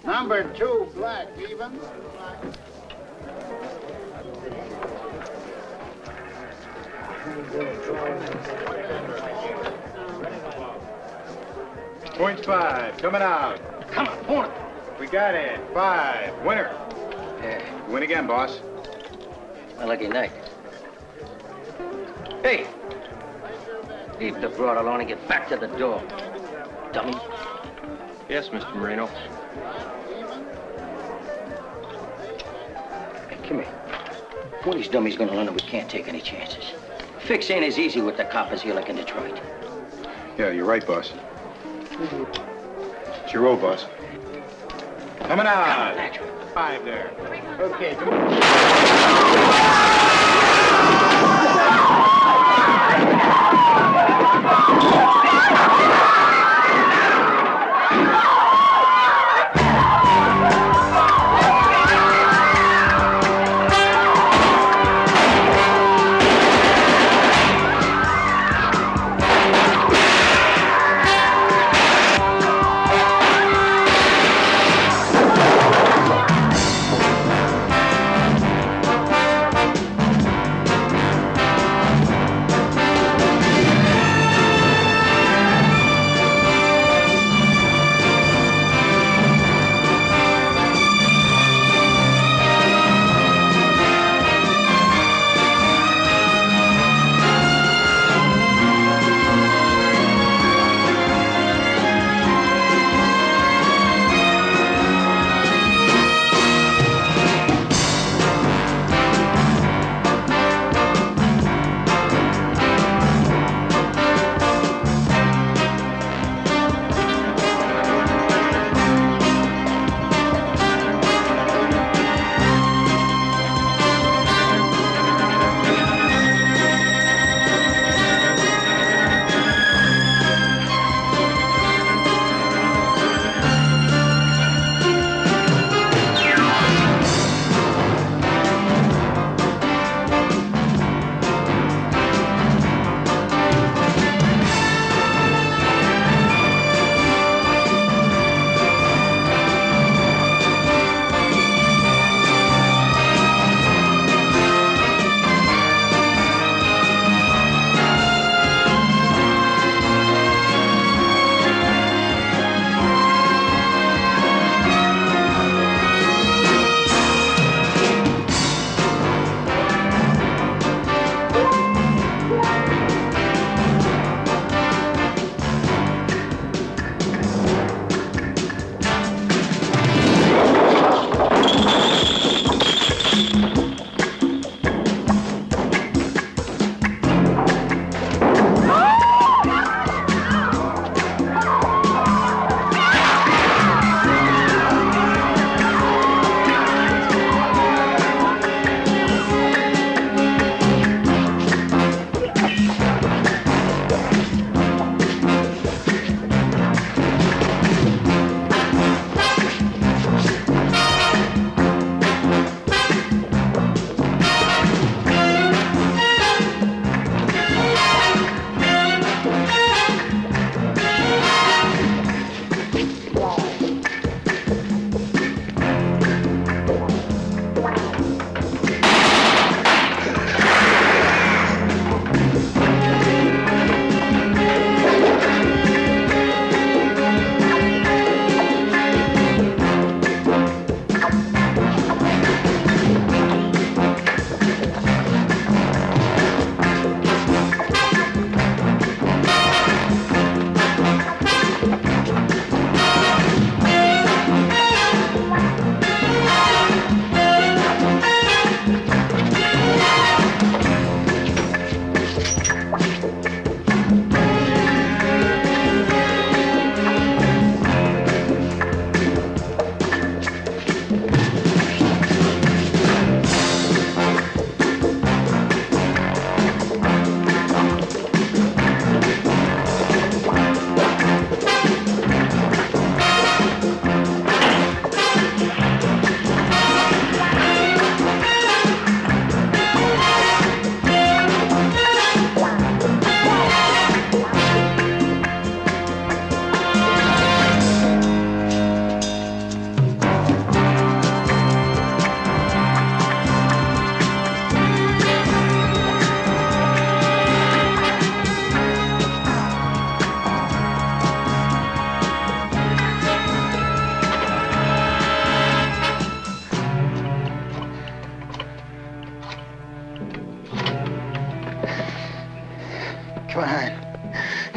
Number 2, black, even. .5, coming out. Come on, point. We got it. 5, winner. Yeah. Win again, boss. A lucky night. Hey! Leave the broad alone and get back to the door. Dummy. Yes, Mr. Marino. Hey, come here. One of these dummies gonna learn that we can't take any chances. Fix ain't as easy with the coppers here like in Detroit. Yeah, you're right, boss. It's your roll, boss. Coming out. 5 there. Okay, come on.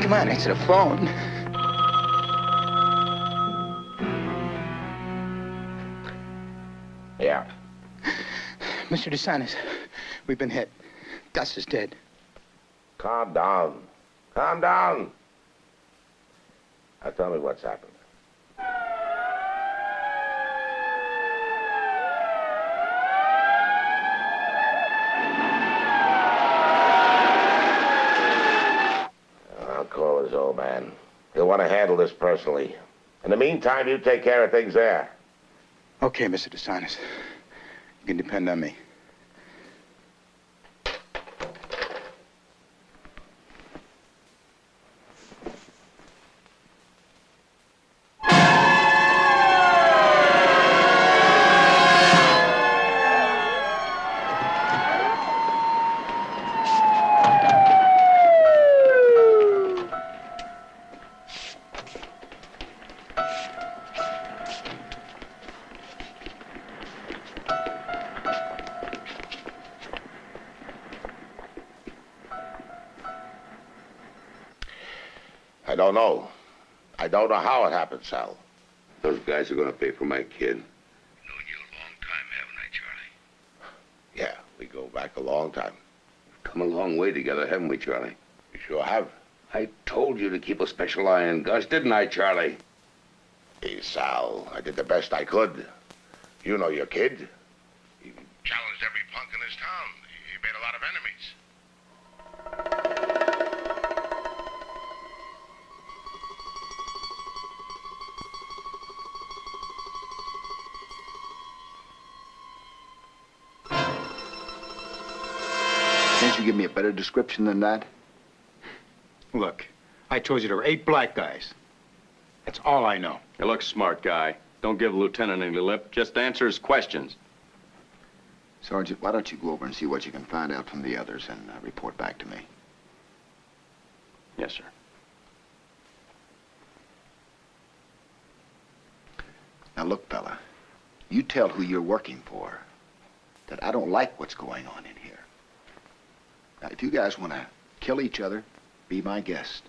Come on, answer the phone. Yeah. Mr. DeSantis, we've been hit. Gus is dead. Calm down. Calm down. Now tell me what's happened. I'll call his old man. He'll want to handle this personally. In the meantime, you take care of things there. Okay, Mr. DeSantis. You can depend on me. I don't know. I don't know how it happened, Sal. Those guys are going to pay for my kid. Known you a long time, haven't I, Charlie? Yeah, we go back a long time. Come a long way together, haven't we, Charlie? You sure have. I told you to keep a special eye on Gus, didn't I, Charlie? Hey, Sal, I did the best I could. You know your kid. He challenged every punk in his town. He made a lot of enemies. Can't you give me a better description than that? Look, I told you there were 8 black guys. That's all I know. You look smart, guy. Don't give the lieutenant any lip. Just answer his questions. Sergeant, why don't you go over and see what you can find out from the others and report back to me? Yes, sir. Now look, fella, you tell who you're working for that I don't like what's going on in here. Now, if you guys want to kill each other, be my guest.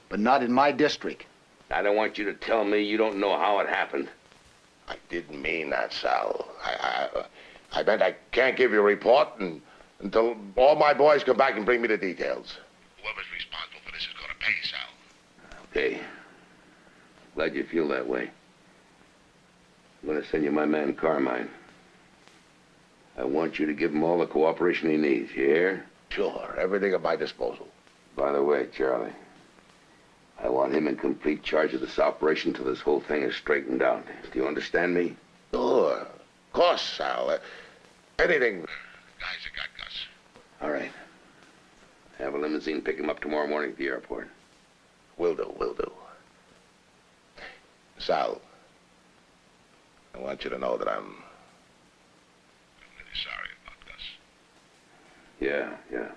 But not in my district. I don't want you to tell me you don't know how it happened. I didn't mean that, Sal. I meant I can't give you a report until all my boys come back and bring me the details. Whoever's responsible for this is going to pay, Sal. Okay. Glad you feel that way. I'm going to send you my man Carmine. I want you to give him all the cooperation he needs, you hear? Sure, everything at my disposal. By the way, Charlie, I want him in complete charge of this operation till this whole thing is straightened out. Do you understand me? Sure, of course, Sal. Anything. Guys that got Gus. All right. Have a limousine pick him up tomorrow morning at the airport. Will do, will do. Sal, I want you to know that I'm really sorry about Gus. Yeah, yeah.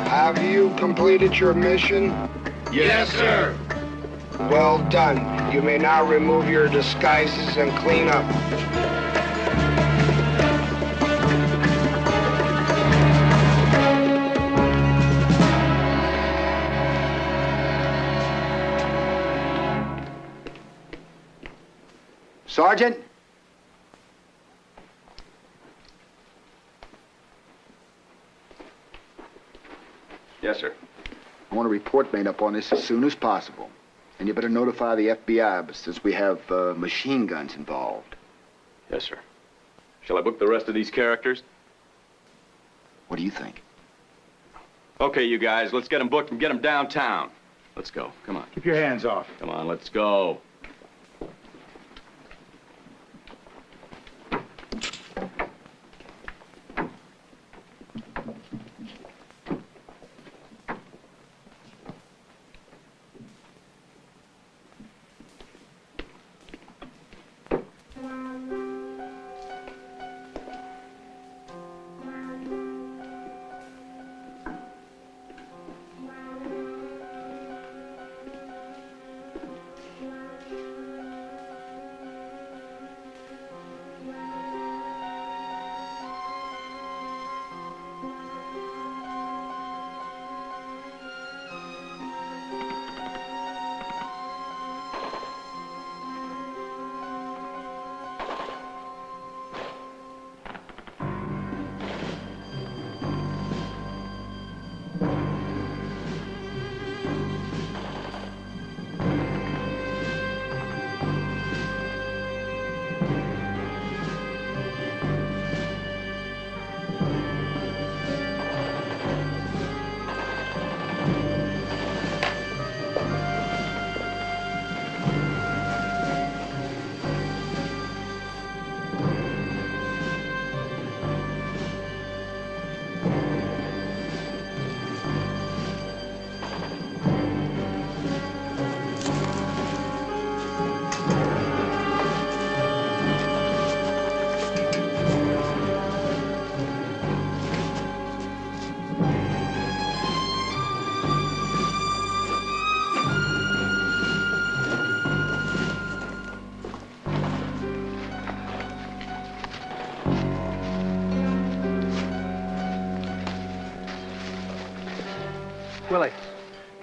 Have you completed your mission? Yes, sir. Well done. You may now remove your disguises and clean up. Sergeant? Yes, sir. I want a report made up on this as soon as possible. And you better notify the FBI since we have machine guns involved. Yes, sir. Shall I book the rest of these characters? What do you think? Okay, you guys, let's get them booked and get them downtown. Let's go. Come on. Keep your hands off. Come on, let's go.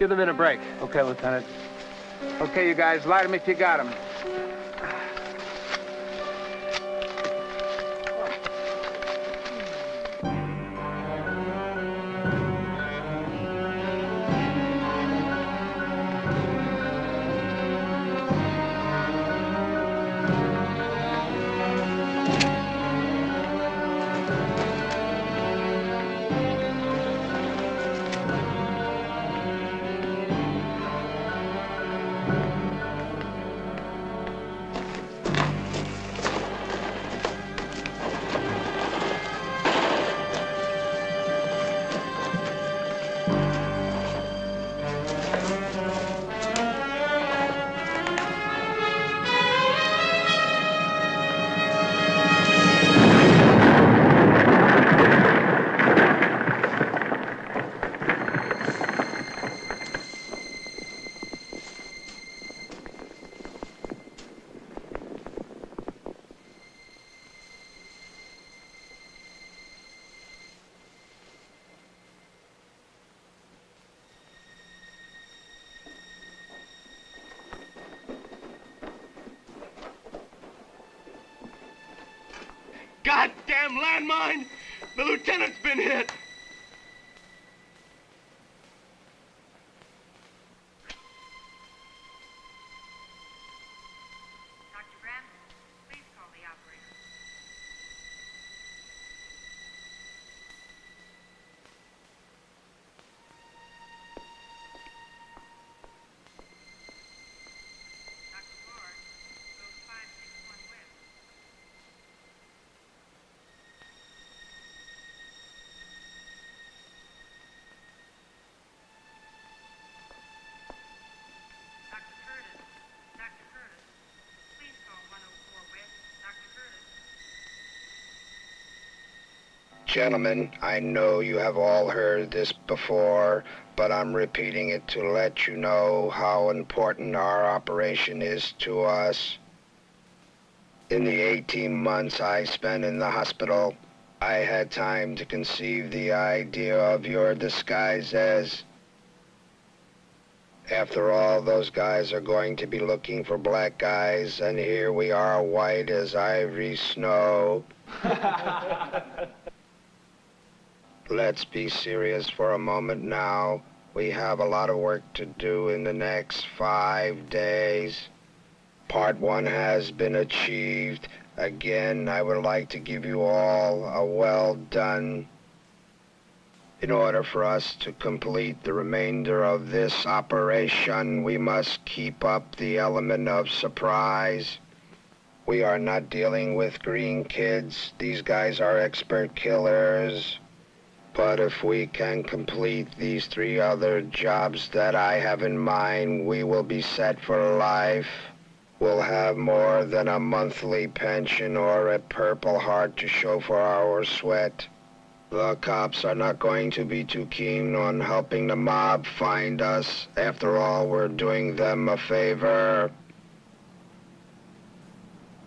Give the men a break. Okay, Lieutenant. Okay, you guys, light him if you got him. Goddamn landmine! The lieutenant's been hit! Dr. Brandon, please call the operator. Dr. Ward, code 561 West. Dr. Curtis, please call 104 West. Dr. Curtis. Gentlemen, I know you have all heard this before, but I'm repeating it to let you know how important our operation is to us. In the 18 months I spent in the hospital, I had time to conceive the idea of your disguises. After all, those guys are going to be looking for black guys, and here we are, white as ivory snow. Let's be serious for a moment now. We have a lot of work to do in the next 5 days. Part 1 has been achieved. Again, I would like to give you all a well done. In order for us to complete the remainder of this operation, we must keep up the element of surprise. We are not dealing with green kids. These guys are expert killers. But if we can complete these 3 other jobs that I have in mind, we will be set for life. We'll have more than a monthly pension or a Purple Heart to show for our sweat. The cops are not going to be too keen on helping the mob find us. After all, we're doing them a favor.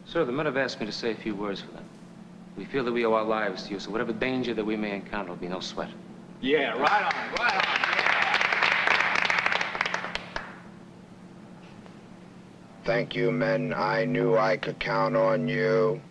Sir, the men have asked me to say a few words for them. We feel that we owe our lives to you, so whatever danger that we may encounter will be no sweat. Yeah, right on, right on. Thank you, men. I knew I could count on you.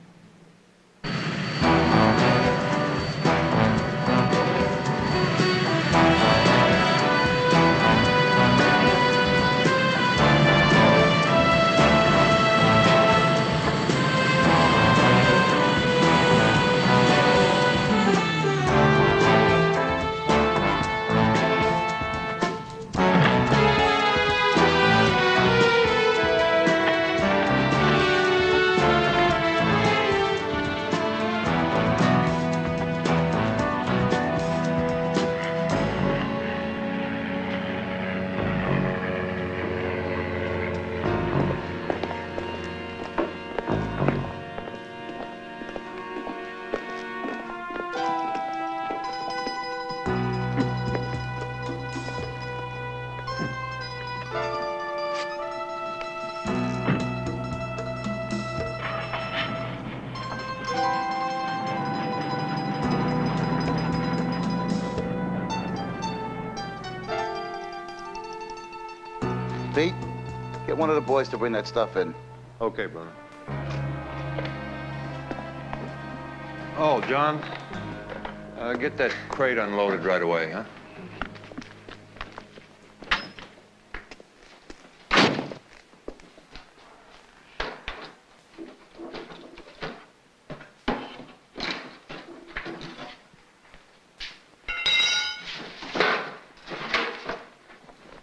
Pete, get one of the boys to bring that stuff in. Okay, Bruno. Oh, John, get that crate unloaded right away, huh?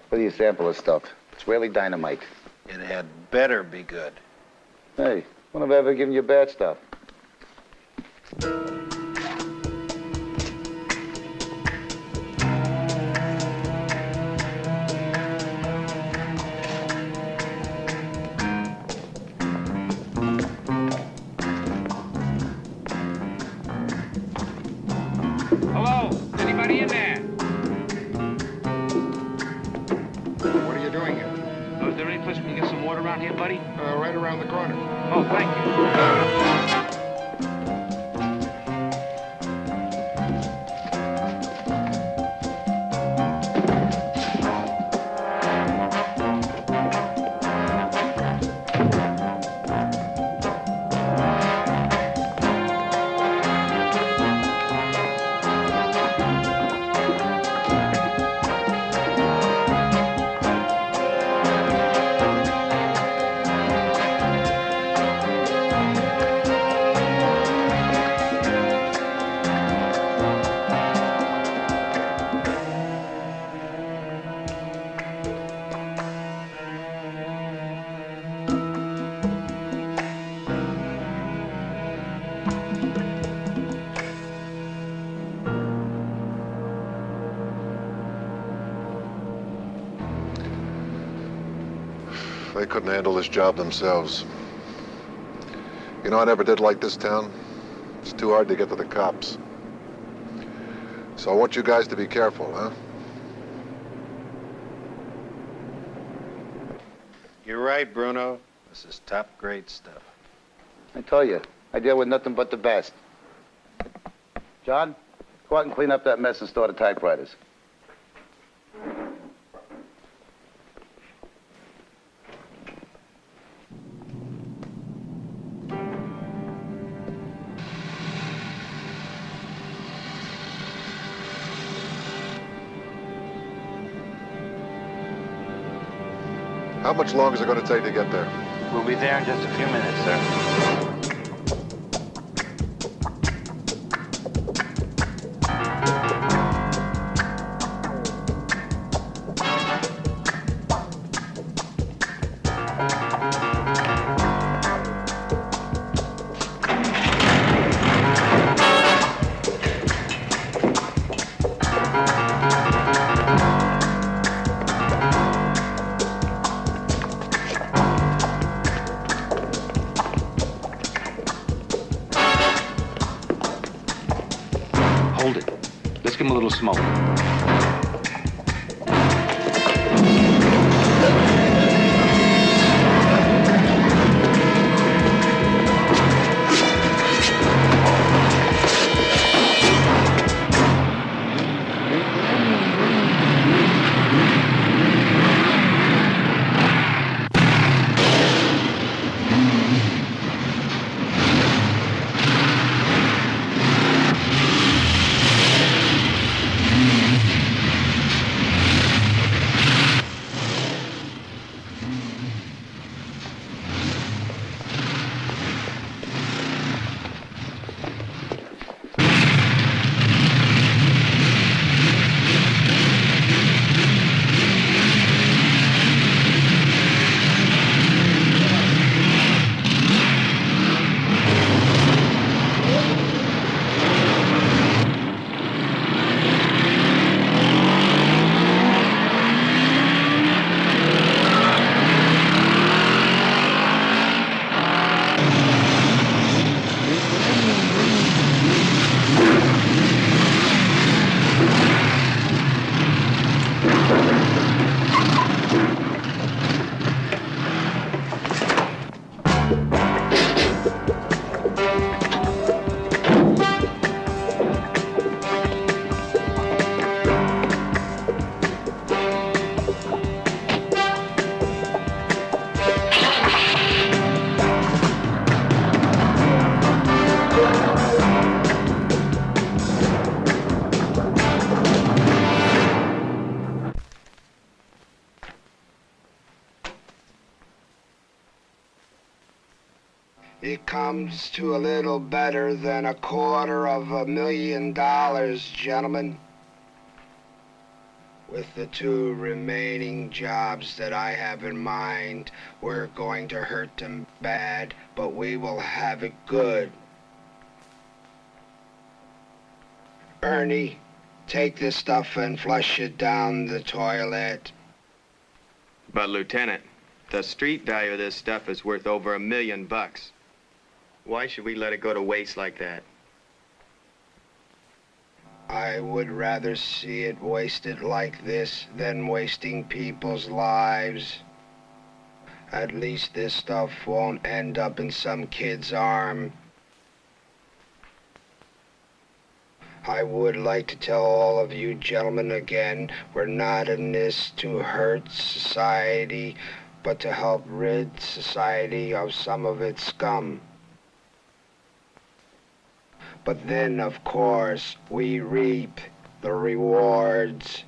What do you sample this stuff? It's really dynamite. It had better be good. Hey, when have I ever given you bad stuff? Hello? Anybody in there? What are you doing here? Oh, is there any place we can get some water around here, buddy? Right around the corner. Oh, thank you. They couldn't handle this job themselves. You know, I never did like this town. It's too hard to get to the cops. So I want you guys to be careful, huh? You're right, Bruno. This is top-grade stuff. I tell you, I deal with nothing but the best. John, go out and clean up that mess and store the typewriters. How much longer is it going to take to get there? We'll be there in just a few minutes, sir. Hold it. Let's give him a little smoke. It comes to a little better than $250,000, gentlemen. With the 2 remaining jobs that I have in mind, we're going to hurt them bad, but we will have it good. Ernie, take this stuff and flush it down the toilet. But, Lieutenant, the street value of this stuff is worth over $1 million. Why should we let it go to waste like that? I would rather see it wasted like this than wasting people's lives. At least this stuff won't end up in some kid's arm. I would like to tell all of you gentlemen again, we're not in this to hurt society, but to help rid society of some of its scum. But then, of course, we reap the rewards.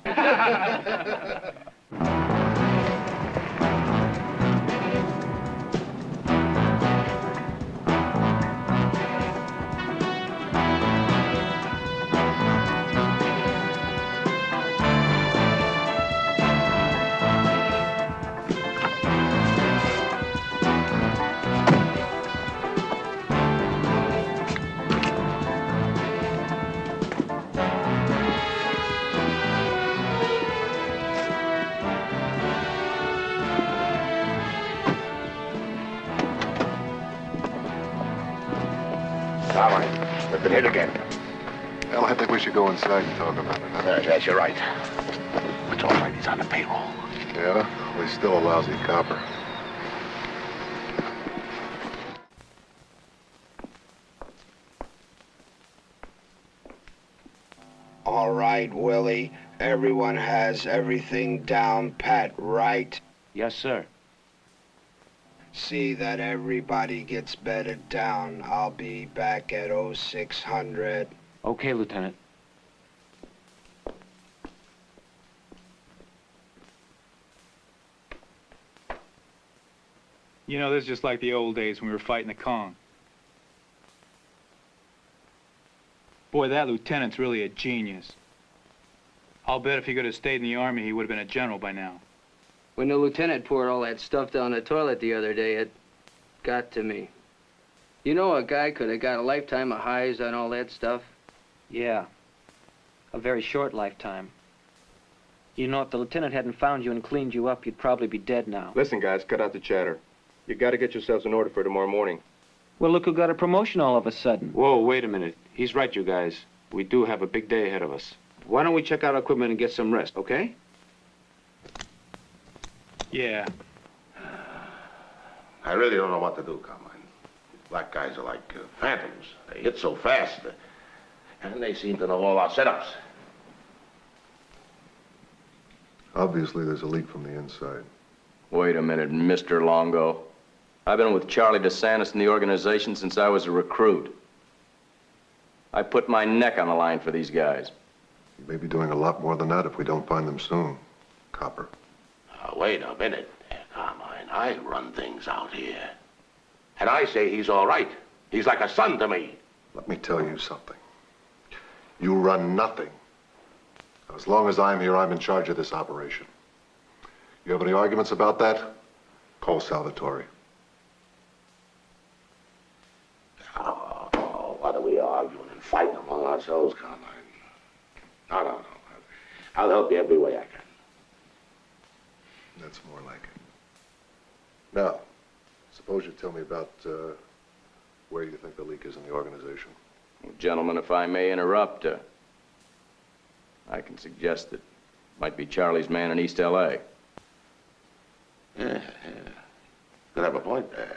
Carmine, we've been hit again. Well, I think we should go inside and talk about it. Huh? Yes, you're right. It's all right, he's on the payroll. Yeah? Well, he's still a lousy copper. All right, Willie. Everyone has everything down pat, right? Yes, sir. See that everybody gets bedded down. I'll be back at 0600. Okay, Lieutenant. You know, this is just like the old days when we were fighting the Kong. Boy, that lieutenant's really a genius. I'll bet if he could have stayed in the Army, he would have been a general by now. When the lieutenant poured all that stuff down the toilet the other day, it got to me. You know, a guy could have got a lifetime of highs on all that stuff. Yeah. A very short lifetime. You know, if the lieutenant hadn't found you and cleaned you up, you'd probably be dead now. Listen, guys, cut out the chatter. You gotta get yourselves in order for tomorrow morning. Well, look who got a promotion all of a sudden. Whoa, wait a minute. He's right, you guys. We do have a big day ahead of us. Why don't we check out our equipment and get some rest, okay? Yeah. I really don't know what to do, Carmine. Black guys are like phantoms. They hit so fast, and they seem to know all our setups. Obviously, there's a leak from the inside. Wait a minute, Mr. Longo. I've been with Charlie DeSantis in the organization since I was a recruit. I put my neck on the line for these guys. You may be doing a lot more than that if we don't find them soon, Copper. Wait a minute, Carmine. I run things out here. And I say he's all right. He's like a son to me. Let me tell you something. You run nothing. As long as I'm here, I'm in charge of this operation. You have any arguments about that? Call Salvatore. Oh, what are we arguing and fighting among ourselves, Carmine? No. I'll help you every way I can. That's more like it. Now, suppose you tell me about where you think the leak is in the organization. Well, gentlemen, if I may interrupt, I can suggest that it might be Charlie's man in East L.A. Yeah. Could have a point there.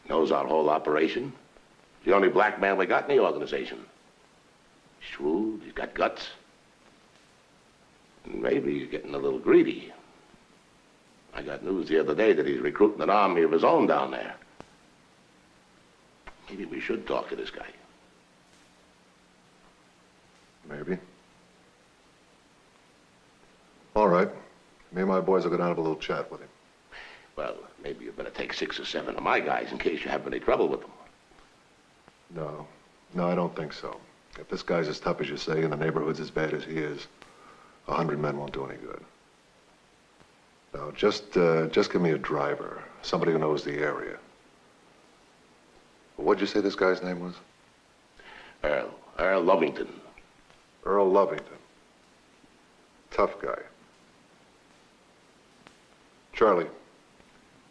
Knows our whole operation. The only black man we got in the organization. Shrewd, he's got guts. And maybe he's getting a little greedy. I got news the other day that he's recruiting an army of his own down there. Maybe we should talk to this guy. Maybe. All right. Me and my boys will go down and have a little chat with him. Well, maybe you better take 6 or 7 of my guys in case you have any trouble with them. No, I don't think so. If this guy's as tough as you say and the neighborhood's as bad as he is, 100 men won't do any good. No, just give me a driver, somebody who knows the area. What'd you say this guy's name was? Earl Lovington. Earl Lovington. Tough guy. Charlie,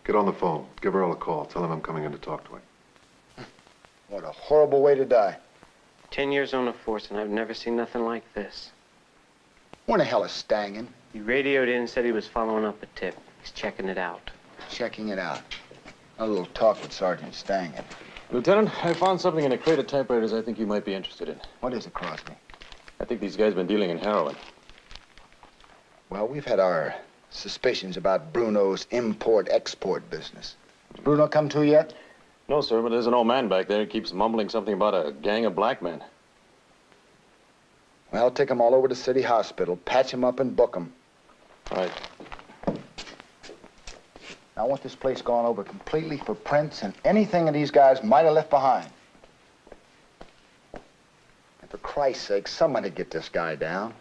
get on the phone. Give Earl a call. Tell him I'm coming in to talk to him. What a horrible way to die. 10 years on the force, and I've never seen nothing like this. Where the hell is Stangen? He radioed in and said he was following up a tip. He's checking it out. Checking it out. A little talk with Sergeant Stangen. Lieutenant, I found something in a crate of typewriters I think you might be interested in. What is it, Crosby? I think these guys have been dealing in heroin. Well, we've had our suspicions about Bruno's import-export business. Has Bruno come to yet? No, sir, but there's an old man back there who keeps mumbling something about a gang of black men. Well, take them all over to City Hospital, patch them up and book them. Right. I want this place gone over completely for prints and anything that these guys might have left behind. And for Christ's sake, somebody get this guy down.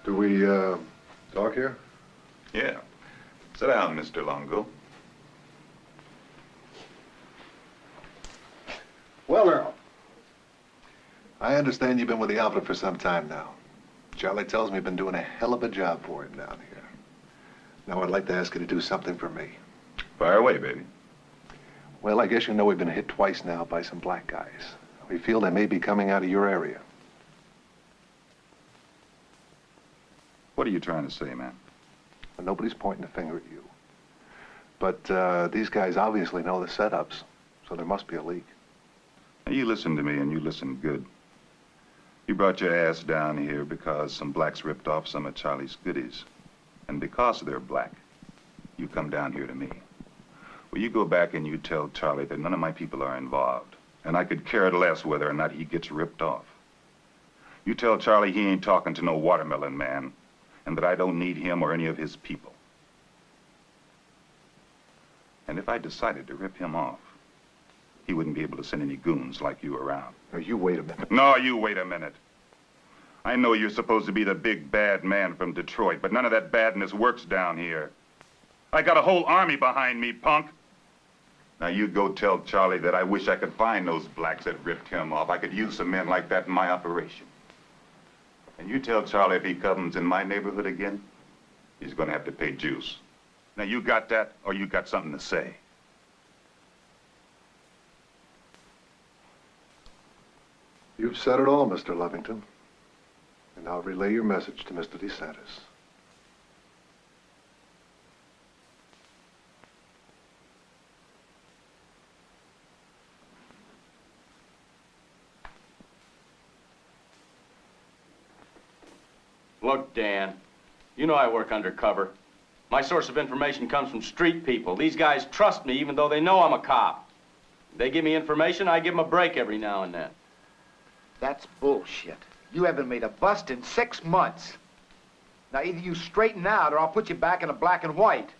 Do we, talk here? Yeah. Sit down, Mr. Longo. Well, Earl. I understand you've been with the outfit for some time now. Charlie tells me you've been doing a hell of a job for him down here. Now I'd like to ask you to do something for me. Fire away, baby. Well, I guess you know we've been hit twice now by some black guys. We feel they may be coming out of your area. What are you trying to say, man? Well, nobody's pointing a finger at you. But these guys obviously know the setups, so there must be a leak. Now, you listen to me, and you listen good. You brought your ass down here because some blacks ripped off some of Charlie's goodies. And because they're black, you come down here to me. Well, you go back and you tell Charlie that none of my people are involved, and I could care less whether or not he gets ripped off. You tell Charlie he ain't talking to no watermelon man, and that I don't need him or any of his people. And if I decided to rip him off, he wouldn't be able to send any goons like you around. Now, you wait a minute. No, you wait a minute. I know you're supposed to be the big bad man from Detroit, but none of that badness works down here. I got a whole army behind me, punk. Now you go tell Charlie that I wish I could find those blacks that ripped him off. I could use some men like that in my operation. And you tell Charlie if he comes in my neighborhood again, he's gonna have to pay juice. Now you got that, or you got something to say? You've said it all, Mr. Lovington. And I'll relay your message to Mr. DeSantis. Look, Dan, you know I work undercover. My source of information comes from street people. These guys trust me even though they know I'm a cop. They give me information, I give them a break every now and then. That's bullshit. You haven't made a bust in 6 months. Now, either you straighten out or I'll put you back in a black and white.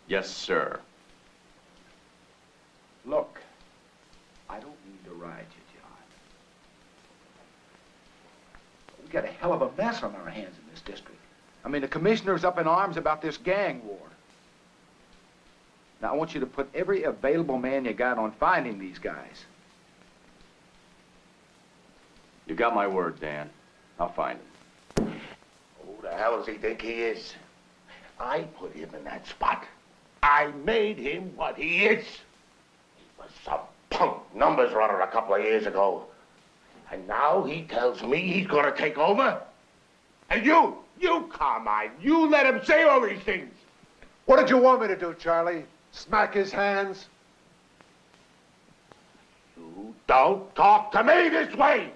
Yes, sir. Look, I don't mean to ride you, John. We got a hell of a mess on our hands in this district. I mean, the commissioner's up in arms about this gang war. Now, I want you to put every available man you got on finding these guys. You got my word, Dan. I'll find him. Who the hell does he think he is? I put him in that spot. I made him what he is. He was some punk numbers runner a couple of years ago. And now he tells me he's gonna take over? And you, Carmine, you let him say all these things. What did you want me to do, Charlie? Smack his hands? You don't talk to me this way.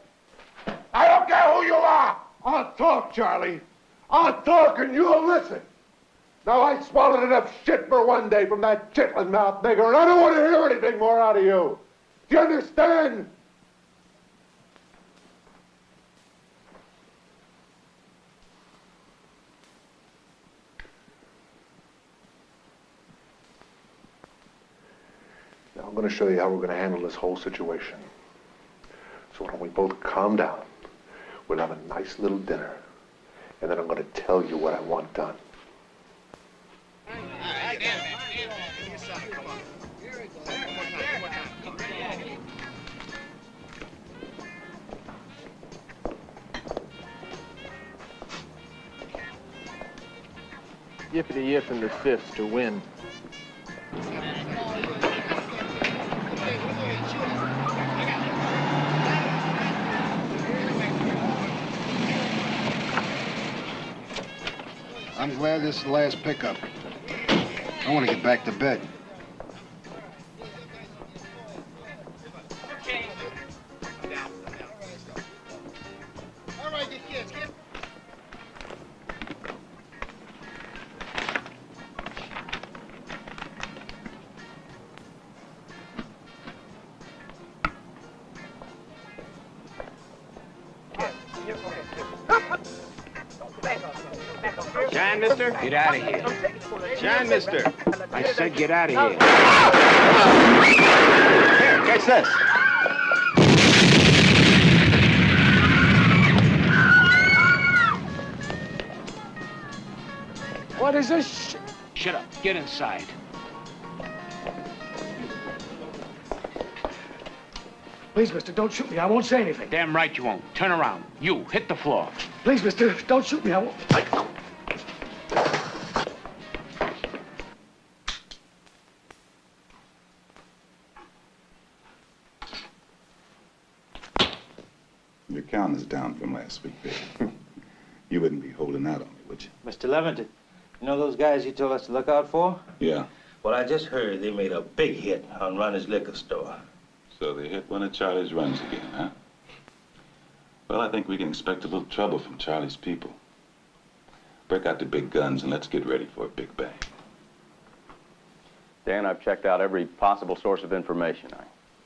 I don't care who you are. I'll talk, Charlie. I'll talk and you'll listen. Now, I swallowed enough shit for one day from that chitlin mouth nigger, and I don't want to hear anything more out of you. Do you understand? Now, I'm going to show you how we're going to handle this whole situation. So why don't we both calm down? We'll have a nice little dinner. And then I'm going to tell you what I want done. Yippity-yip in the fifth to win. I'm glad this is the last pickup. I want to get back to bed. All right, you kids, get... Shine, mister? Get out of here. Shine, mister. I said get out of here. Here, catch this. What is this? Shut up. Get inside. Please, mister, don't shoot me. I won't say anything. Damn right you won't. Turn around. You, hit the floor. Please, mister, don't shoot me. I won't. Your count is down from last week, baby. You wouldn't be holding out on me, would you? Mr. Levington, you know those guys you told us to look out for? Yeah. Well, I just heard they made a big hit on Ronnie's liquor store. So they hit one of Charlie's runs again, huh? Well, I think we can expect a little trouble from Charlie's people. Break out the big guns and let's get ready for a big bang. Dan, I've checked out every possible source of information.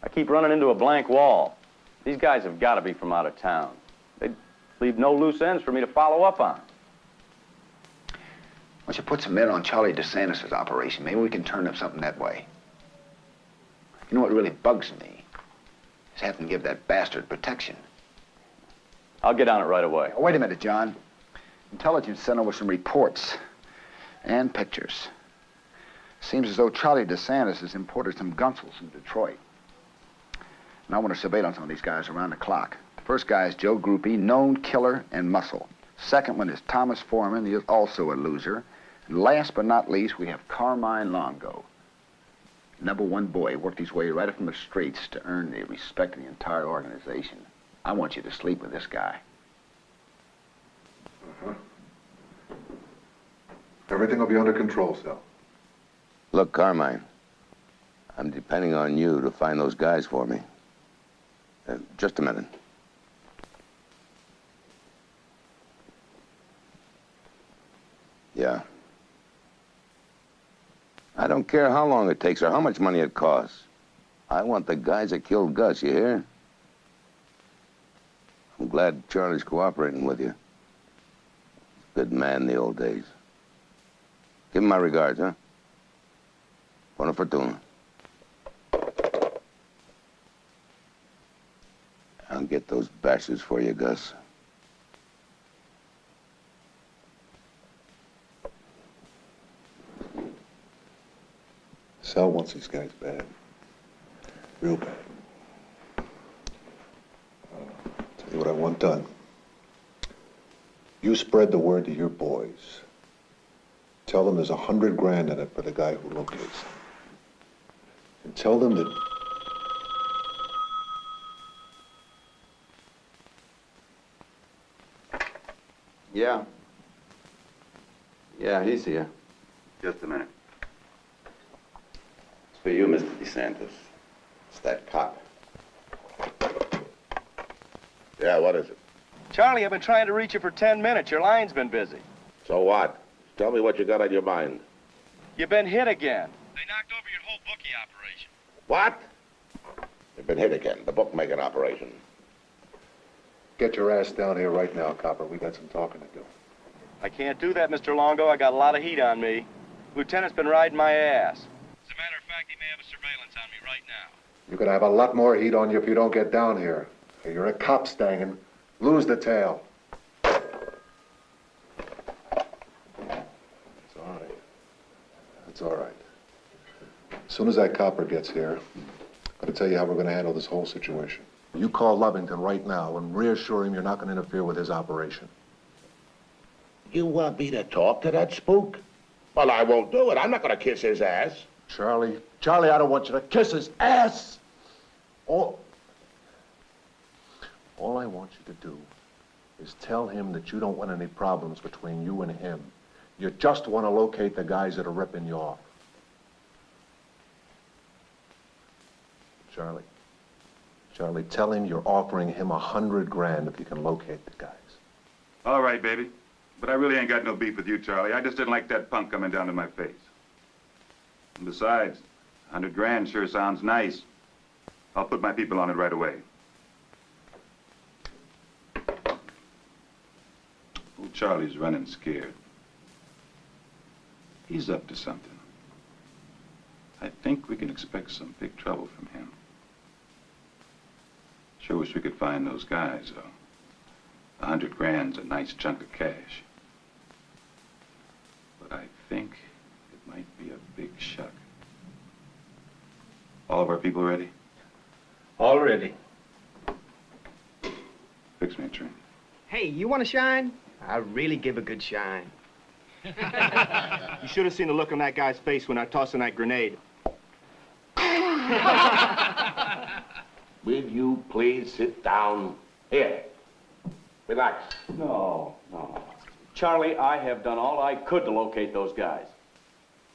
I keep running into a blank wall. These guys have got to be from out of town. They'd leave no loose ends for me to follow up on. Why don't you put some men on Charlie DeSantis' operation? Maybe we can turn up something that way. You know what really bugs me? Is having to give that bastard protection. I'll get on it right away. Now, wait a minute, John. Intelligence sent over some reports and pictures. Seems as though Charlie DeSantis has imported some gunsels from Detroit. And I want to surveillance on these guys around the clock. The first guy is Joe Groupie, known killer and muscle. Second one is Thomas Foreman, he is also a loser. And last but not least, we have Carmine Longo. #1 boy, worked his way right up from the streets to earn the respect of the entire organization. I want you to sleep with this guy. Uh-huh. Everything will be under control, Sal. Look, Carmine, I'm depending on you to find those guys for me. Just a minute. Yeah. I don't care how long it takes or how much money it costs. I want the guys that killed Gus, you hear? I'm glad Charlie's cooperating with you. Good man in the old days. Give him my regards, huh? Buona fortuna. I'll get those bastards for you, Gus. Sal wants these guys bad. Real bad. Tell you what I want done. You spread the word to your boys. Tell them there's 100 grand in it for the guy who locates them. And tell them that... Yeah. Yeah, he's here. Just a minute. It's for you, Mr. DeSantis. It's that cop. Yeah, what is it? Charlie, I've been trying to reach you for 10 minutes. Your line's been busy. So what? Tell me what you got on your mind. You've been hit again. They knocked over your whole bookie operation. What? You've been hit again. The bookmaking operation. Get your ass down here right now, copper. We got some talking to do. I can't do that, Mr. Longo. I got a lot of heat on me. Lieutenant's been riding my ass. As a matter of fact, he may have a surveillance on me right now. You're gonna have a lot more heat on you if you don't get down here. You're a cop, Stangen. Lose the tail. It's all right. It's all right. As soon as that copper gets here, I'm gonna tell you how we're gonna handle this whole situation. You call Lovington right now and reassure him you're not gonna interfere with his operation. You want me to talk to that spook? Well, I won't do it. I'm not gonna kiss his ass. Charlie, I don't want you to kiss his ass. All I want you to do is tell him that you don't want any problems between you and him. You just want to locate the guys that are ripping you off. Charlie, tell him you're offering him 100 grand if you can locate the guys. All right, baby. But I really ain't got no beef with you, Charlie. I just didn't like that punk coming down to my face. And besides, 100 grand sure sounds nice. I'll put my people on it right away. Old Charlie's running scared. He's up to something. I think we can expect some big trouble from him. Sure wish we could find those guys, though. 100 grand's a nice chunk of cash. But I think it might be a big shuck. All of our people ready? All ready. Fix me a drink. Hey, you want to shine? I really give a good shine. You should have seen the look on that guy's face when I tossed in that grenade. Will you please sit down? Here. Relax. No. Charlie, I have done all I could to locate those guys.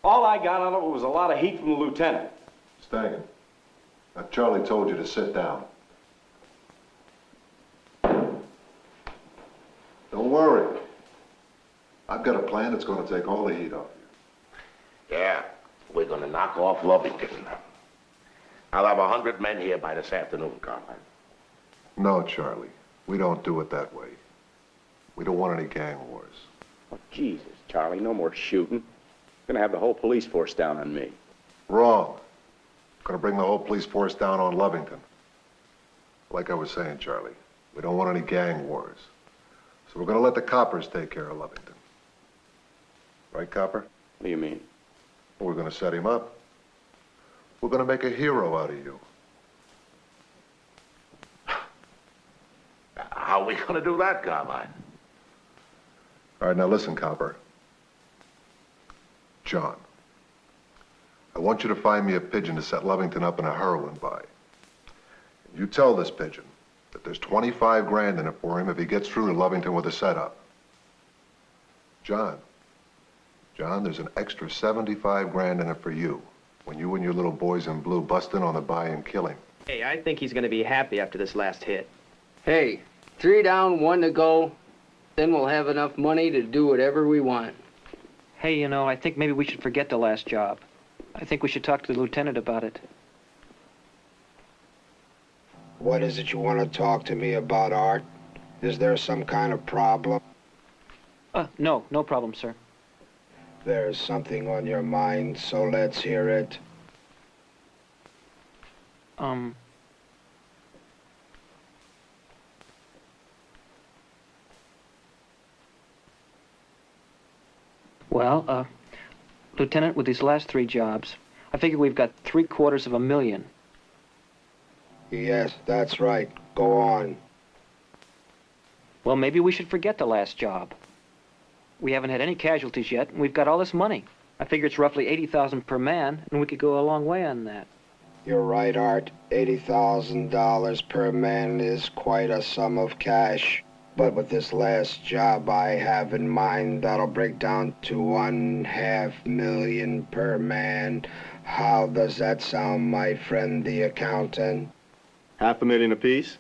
All I got out of it was a lot of heat from the lieutenant. Stangen, now Charlie told you to sit down. Don't worry. I've got a plan that's going to take all the heat off you. Yeah, we're gonna knock off Lovington. I'll have 100 men here by this afternoon, Carmine. No, Charlie. We don't do it that way. We don't want any gang wars. Oh, Jesus, Charlie, no more shooting. Gonna have the whole police force down on me. Wrong. Gonna bring the whole police force down on Lovington. Like I was saying, Charlie, we don't want any gang wars. So we're gonna let the coppers take care of Lovington. Right, Copper? What do you mean? We're gonna set him up. We're gonna make a hero out of you. How are we gonna do that, Carmine? All right, now listen, Copper. John, I want you to find me a pigeon to set Lovington up in a heroin buy. You tell this pigeon that there's 25 grand in it for him if he gets through to Lovington with a setup. John, there's an extra 75 grand in it for you when you and your little boys in blue bust in on the buy and kill him. Hey, I think he's going to be happy after this last hit. Hey, 3 down, 1 to go. Then we'll have enough money to do whatever we want. Hey, you know, I think maybe we should forget the last job. I think we should talk to the lieutenant about it. What is it you want to talk to me about, Art? Is there some kind of problem? No problem, sir. There's something on your mind, so let's hear it. Well, Lieutenant, with these last 3 jobs, I figure we've got $750,000. Yes, that's right. Go on. Well, maybe we should forget the last job. We haven't had any casualties yet, and we've got all this money. I figure it's roughly $80,000 per man, and we could go a long way on that. You're right, Art. $80,000 per man is quite a sum of cash. But with this last job I have in mind, that'll break down to $500,000 per man. How does that sound, my friend the accountant? $500,000 apiece?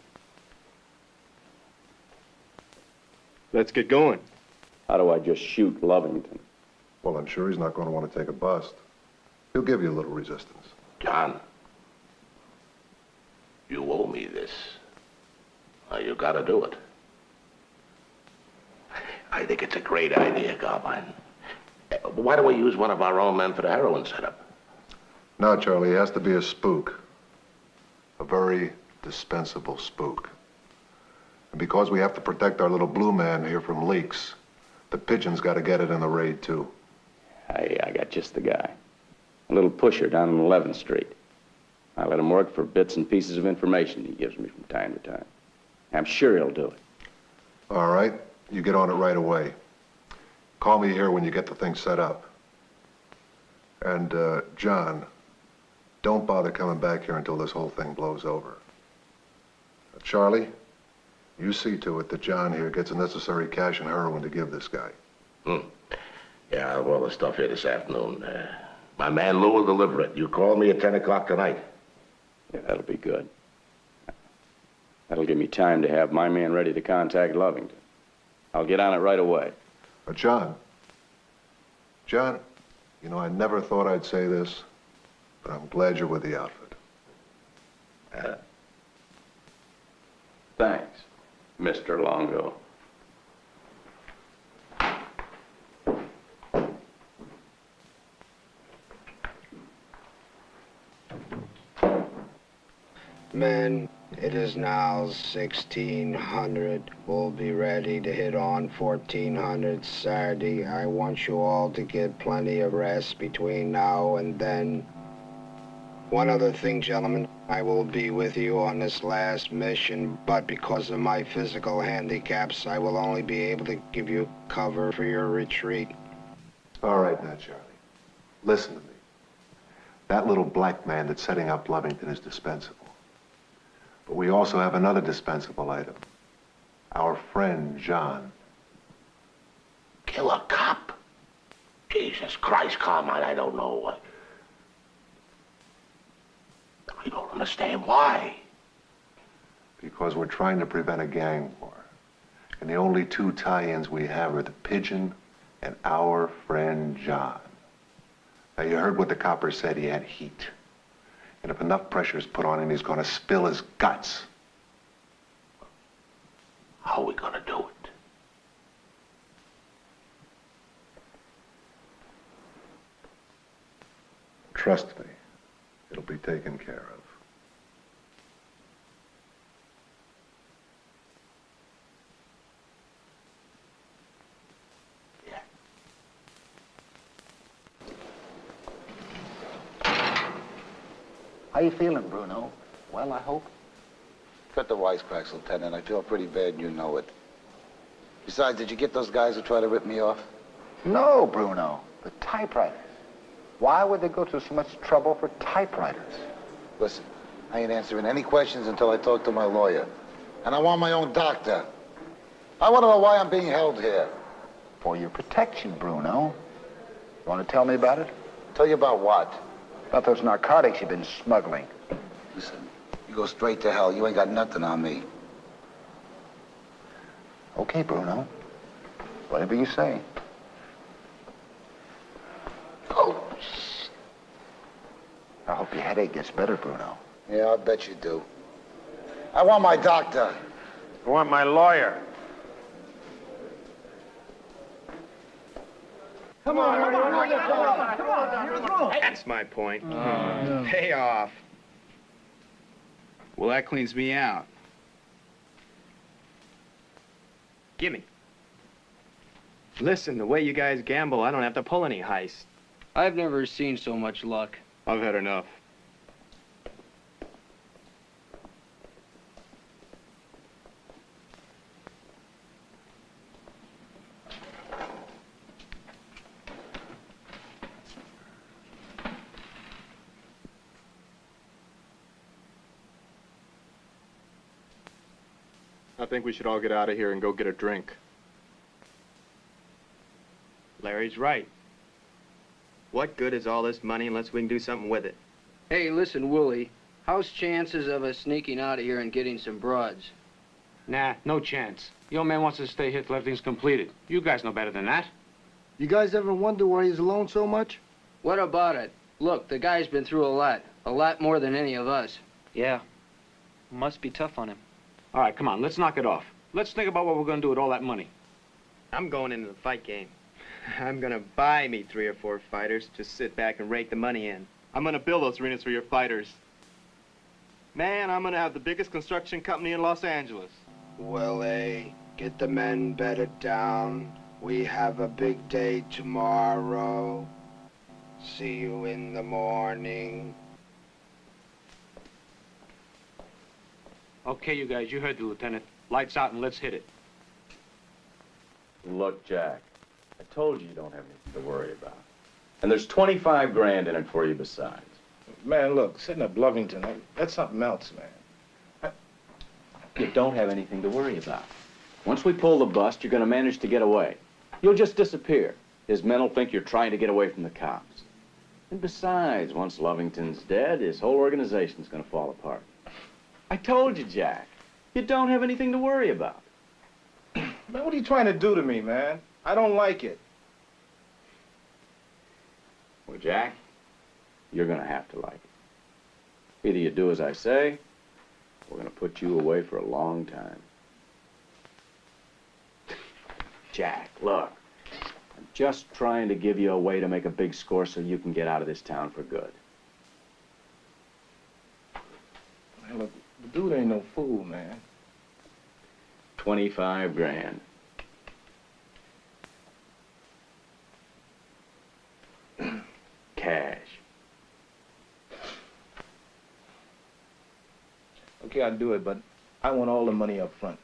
Let's get going. How do I just shoot Lovington? Well, I'm sure he's not going to want to take a bust. He'll give you a little resistance. John, you owe me this. You gotta do it. I think it's a great idea, Carmine. Why don't we use one of our own men for the heroin setup? No, Charlie, he has to be a spook. A very dispensable spook. And because we have to protect our little blue man here from leaks, the pigeon's got to get it in the raid, too. I got just the guy. A little pusher down on 11th Street. I let him work for bits and pieces of information he gives me from time to time. I'm sure he'll do it. All right, you get on it right away. Call me here when you get the thing set up. And, John, don't bother coming back here until this whole thing blows over. Charlie, you see to it that John here gets the necessary cash and heroin to give this guy. Yeah, I'll have all the stuff here this afternoon. My man Lou will deliver it. You call me at 10 o'clock tonight. Yeah, that'll be good. That'll give me time to have my man ready to contact Lovington. I'll get on it right away. John, you know, I never thought I'd say this, but I'm glad you're with the outfit. Thanks, Mr. Longo. Men, it is now 1600. We'll be ready to hit on 1400 Saturday. I want you all to get plenty of rest between now and then. One other thing, gentlemen. I will be with you on this last mission, but because of my physical handicaps, I will only be able to give you cover for your retreat. All right now, Charlie. Listen to me. That little black man that's setting up Lovington is dispensable. But we also have another dispensable item. Our friend, John. Kill a cop? Jesus Christ, Carmine, I don't know. I don't understand why. Because we're trying to prevent a gang war. And the only 2 tie-ins we have are the pigeon and our friend John. Now, you heard what the copper said. He had heat. And if enough pressure is put on him, he's going to spill his guts. How are we going to do it? Trust me. It'll be taken care of. How you feeling, Bruno? Well, I hope. Cut the wisecracks, Lieutenant. I feel pretty bad and you know it. Besides, did you get those guys who tried to rip me off? No, Bruno. The typewriters. Why would they go through so much trouble for typewriters? Listen, I ain't answering any questions until I talk to my lawyer. And I want my own doctor. I want to know why I'm being held here. For your protection, Bruno. You want to tell me about it? Tell you about what? About those narcotics you've been smuggling. Listen, you go straight to hell. You ain't got nothing on me. Okay, Bruno. Whatever you say. Oh, I hope your headache gets better, Bruno. yeah, I'll bet you do. I want my doctor. I want my lawyer. Come on, That's my point. Pay off. Well, that cleans me out. Gimme. Listen, the way you guys gamble, I don't have to pull any heist. I've never seen so much luck. I've had enough. I think we should all get out of here and go get a drink. Larry's right. What good is all this money unless we can do something with it? Hey, listen, Willie. How's chances of us sneaking out of here and getting some broads? Nah, no chance. The old man wants us to stay here till everything's completed. You guys know better than that. You guys ever wonder why he's alone so much? What about it? Look, the guy's been through a lot more than any of us. Yeah. Must be tough on him. All right, come on, let's knock it off. Let's think about what we're gonna do with all that money. I'm going into the fight game. I'm gonna buy me 3 or 4 fighters, just sit back and rake the money in. I'm gonna build those arenas for your fighters. Man, I'm gonna have the biggest construction company in Los Angeles. Willie, get the men bedded down. We have a big day tomorrow. See you in the morning. Okay, you guys, you heard the lieutenant. Lights out and let's hit it. Look, Jack, I told you don't have anything to worry about. And there's 25 grand in it for you besides. Man, look, setting up Lovington, that's something else, man. You don't have anything to worry about. Once we pull the bust, you're gonna manage to get away. You'll just disappear. His men will think you're trying to get away from the cops. And besides, once Lovington's dead, his whole organization's gonna fall apart. I told you, Jack. You don't have anything to worry about. Man, what are you trying to do to me, man? I don't like it. Well, Jack, you're gonna have to like it. Either you do as I say, or we're gonna put you away for a long time. Jack, look. I'm just trying to give you a way to make a big score so you can get out of this town for good. Man, look, the dude ain't no fool, man. 25 grand. Cash. Okay, I'll do it, but I want all the money up front.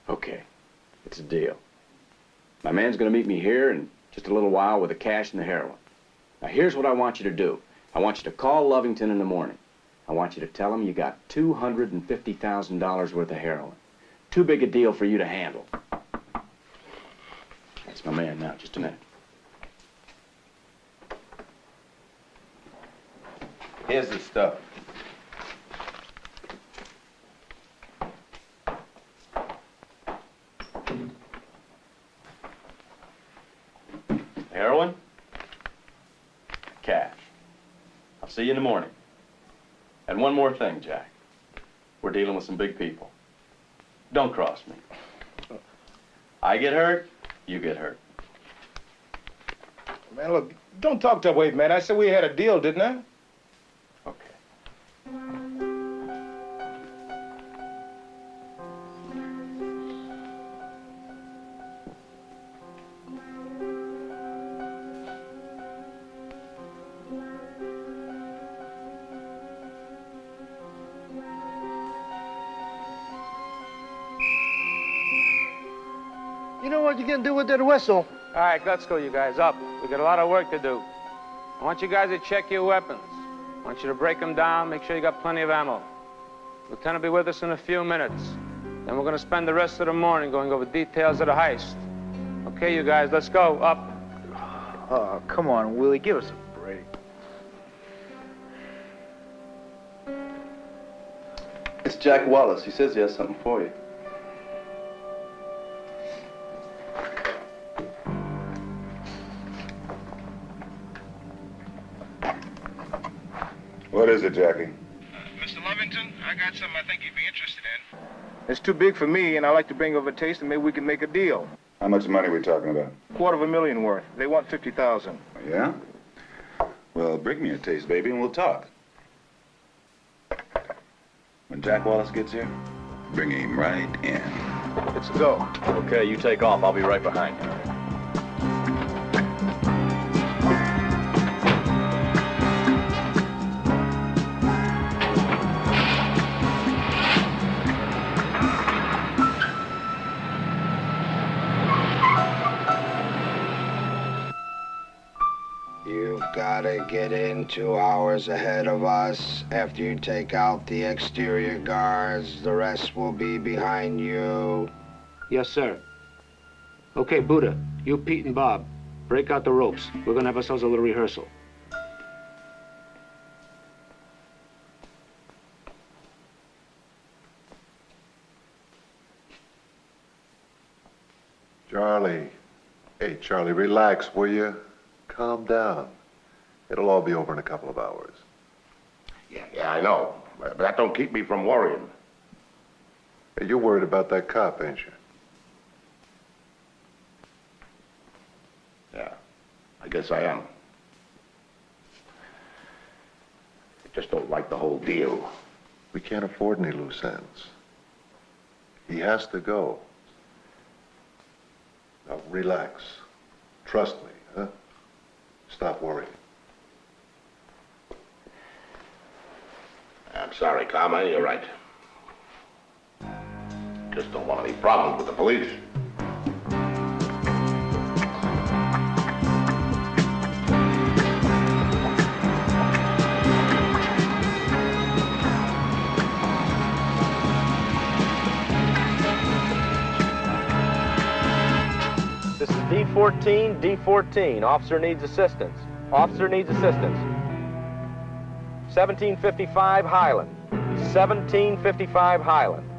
Okay, it's a deal. My man's gonna meet me here in just a little while with the cash and the heroin. Now here's what I want you to do. I want you to call Lovington in the morning. I want you to tell him you got $250,000 worth of heroin. Too big a deal for you to handle. That's my man now, just a minute. Here's the stuff. Heroin? Cash. I'll see you in the morning. And one more thing, Jack. We're dealing with some big people. Don't cross me. I get hurt, you get hurt. Man, look, don't talk that way, man. I said we had a deal, didn't I? You know what you can do with that whistle? All right, let's go, you guys. Up. We got a lot of work to do. I want you guys to check your weapons. I want you to break them down, make sure you got plenty of ammo. Lieutenant will be with us in a few minutes. Then we're going to spend the rest of the morning going over details of the heist. Okay, you guys, let's go. Up. Oh, come on, Willie, give us a break. It's Jack Wallace. He says he has something for you. What is it, Jackie? Mr. Lovington, I got something I think you'd be interested in. It's too big for me, and I like to bring over a taste, and maybe we can make a deal. How much money are we talking about? $250,000 worth. They want 50,000. Yeah? Well, bring me a taste, baby, and we'll talk. When Jack Wallace gets here, bring him right in. It's a go. Okay, you take off. I'll be right behind you. You've gotta get in 2 hours ahead of us. After you take out the exterior guards, the rest will be behind you. Yes, sir. Okay, Buddha, you, Pete, and Bob, break out the ropes. We're gonna have ourselves a little rehearsal. Charlie. Hey, Charlie, relax, will you? Calm down. It'll all be over in a couple of hours. Yeah, I know. But that don't keep me from worrying. Hey, you're worried about that cop, ain't you? Yeah, I guess I am. I just don't like the whole deal. We can't afford any loose ends. He has to go. Now, relax. Trust me, huh? Stop worrying. I'm sorry, Carmine, you're right. Just don't want any problems with the police. This is D14, D14. Officer needs assistance. Officer needs assistance. 1755 Highland. 1755 Highland.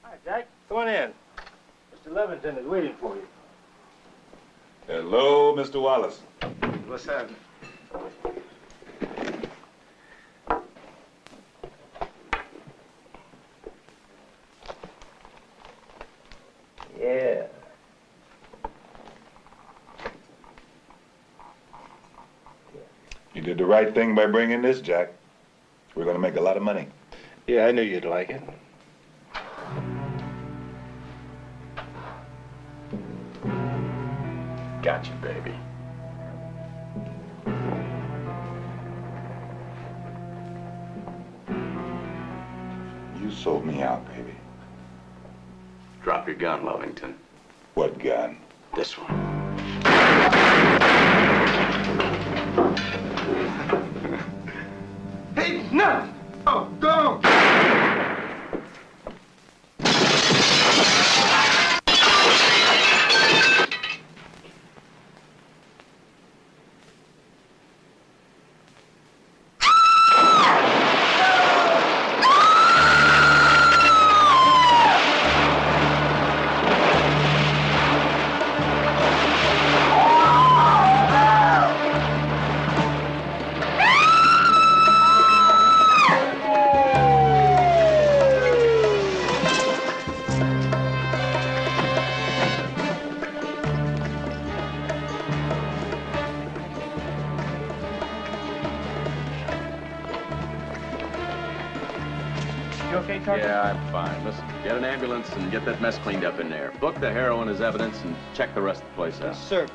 Hi, Jack. Come on in. Mr. Levington is waiting for you. Hello, Mr. Wallace. What's happening? Yeah. You did the right thing by bringing this, Jack. We're gonna make a lot of money. Yeah, I knew you'd like it. Got you, baby. You sold me out, baby. Drop your gun, Lovington. What gun? This one. Hey, no! Oh, go! You okay, Tarkin? Yeah, I'm fine. Listen, get an ambulance and get that mess cleaned up in there. Book the heroin as evidence and check the rest of the place out. Yes, sir.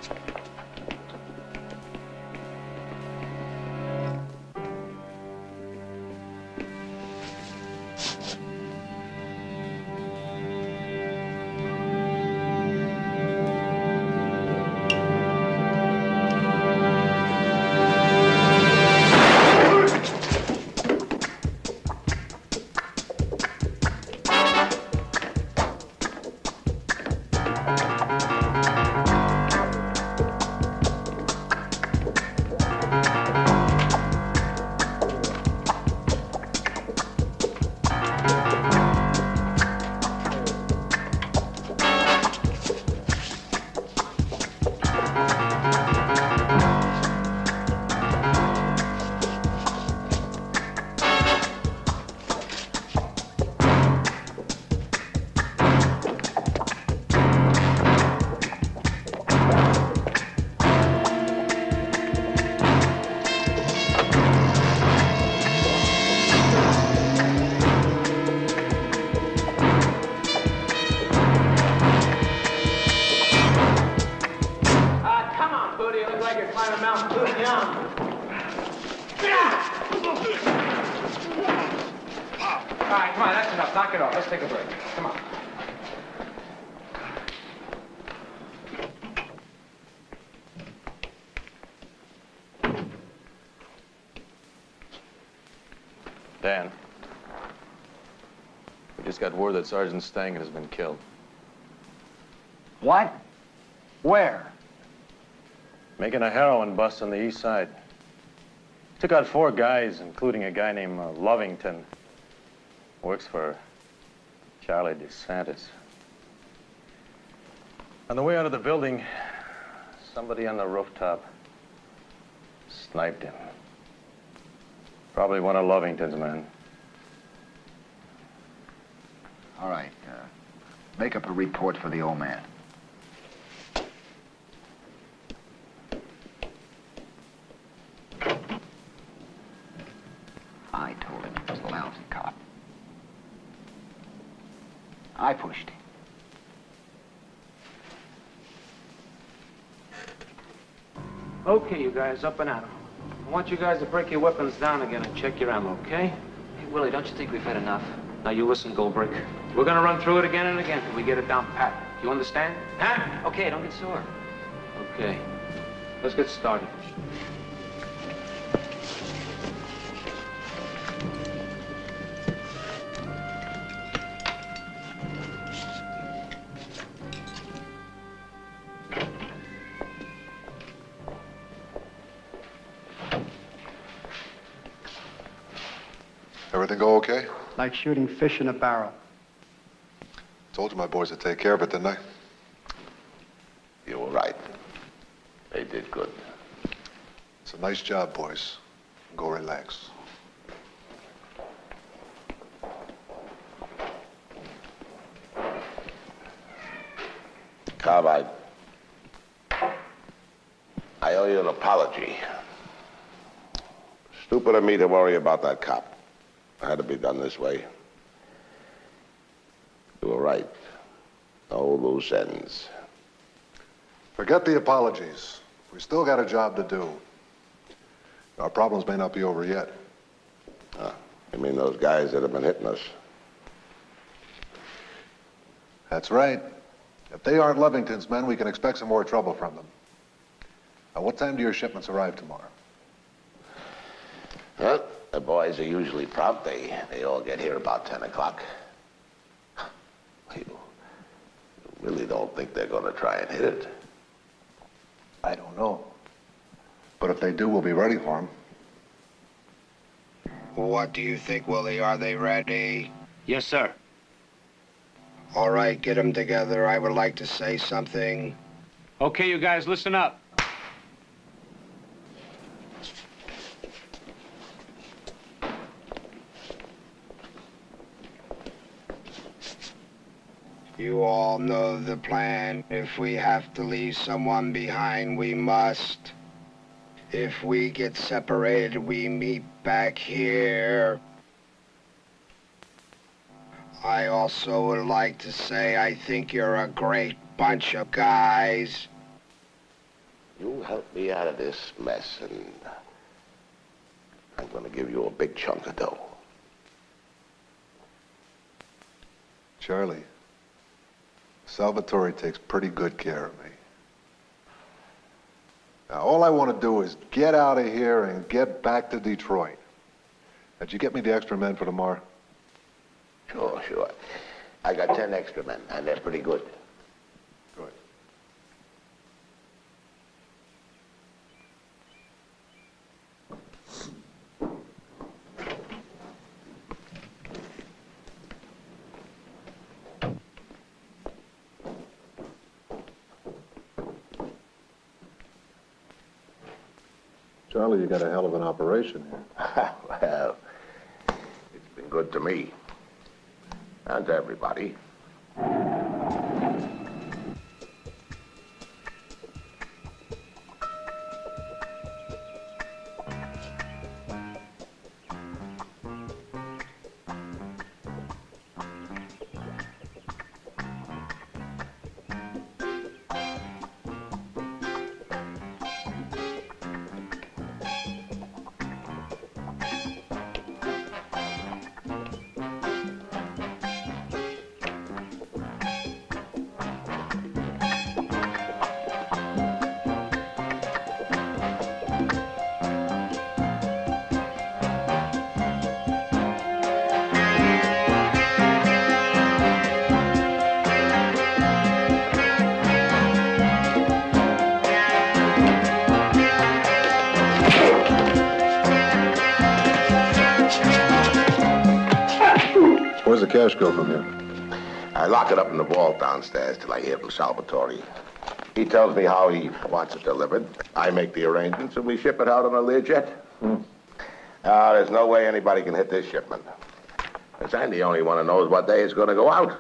knock it off. Let's take a break. Come on. Dan, we just got word that Sergeant Stangen has been killed. What? Where? Making a heroin bust on the east side. Took out 4 guys, including a guy named Lovington. Works for Charlie DeSantis. On the way out of the building, somebody on the rooftop sniped him. Probably one of Lovington's men. All right, make up a report for the old man. I told him he was a lousy cop. I pushed him. Okay, you guys, up and at 'em. I want you guys to break your weapons down again and check your ammo, okay? Hey, Willie, don't you think we've had enough? Now, you listen, Goldbrick. We're gonna run through it again and again till we get it down pat. You understand? Huh? Okay, don't get sore. Okay. Let's get started. Everything go okay? Like shooting fish in a barrel. Told you my boys would take care of it, didn't I? You were right. They did good. It's a nice job, boys. Go relax. Carbide. I owe you an apology. Stupid of me to worry about that cop. It had to be done this way. You were right. No loose ends. Forget the apologies. We still got a job to do. Our problems may not be over yet. You mean those guys that have been hitting us? That's right. If they aren't Lovington's men, we can expect some more trouble from them. Now, what time do your shipments arrive tomorrow? Well, the boys are usually prompt. They all get here about 10 o'clock. You really don't think they're going to try and hit it? I don't know. But if they do, we'll be ready for them. What do you think, Willie? Are they ready? Yes, sir. All right, get them together. I would like to say something. Okay, you guys, listen up. You all know the plan. If we have to leave someone behind, we must. If we get separated, we meet back here. I also would like to say I think you're a great bunch of guys. You help me out of this mess, and I'm going to give you a big chunk of dough. Charlie, Salvatore takes pretty good care of me. Now, all I want to do is get out of here and get back to Detroit. Did you get me the extra men for tomorrow? Sure. I got 10 extra men, and they're pretty good. Good. Charlie, you got a hell of an operation here. Well, it's been good to me. And to everybody. cash go from here? I lock it up in the vault downstairs till I hear from Salvatore. He tells me how he wants it delivered. I make the arrangements, and we ship it out on a Learjet. There's no way anybody can hit this shipment. 'Cause I'm the only one who knows what day it's going to go out.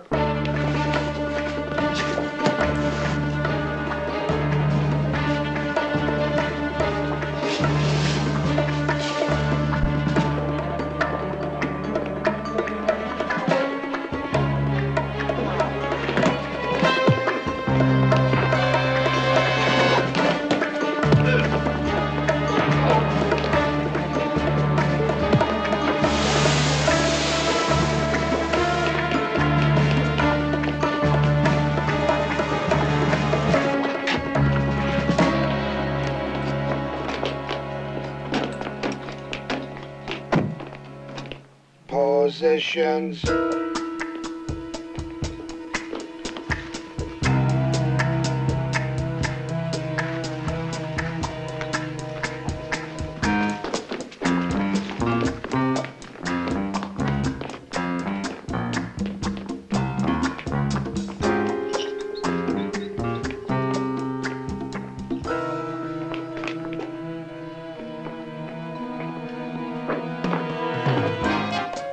Positions.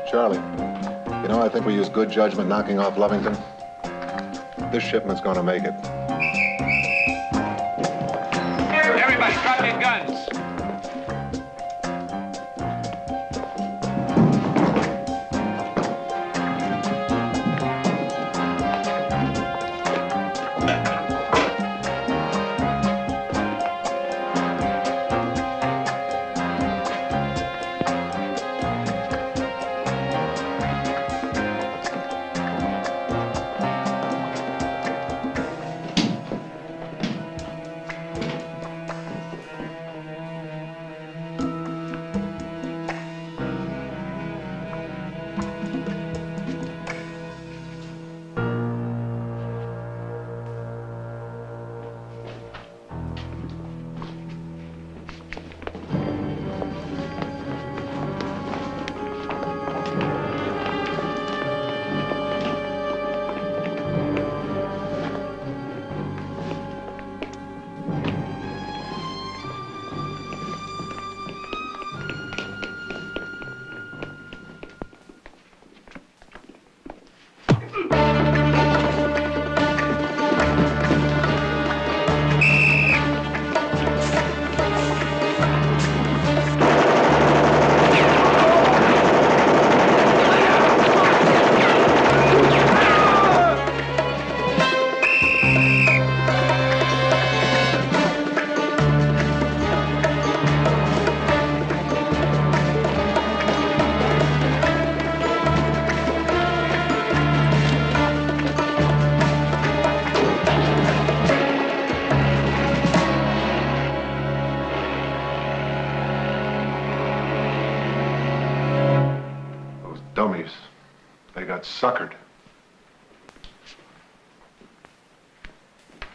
Charlie, you know, I think we used good judgment knocking off Lovington. This shipment's gonna make it. Everybody, drop your guns. Dummies. They got suckered.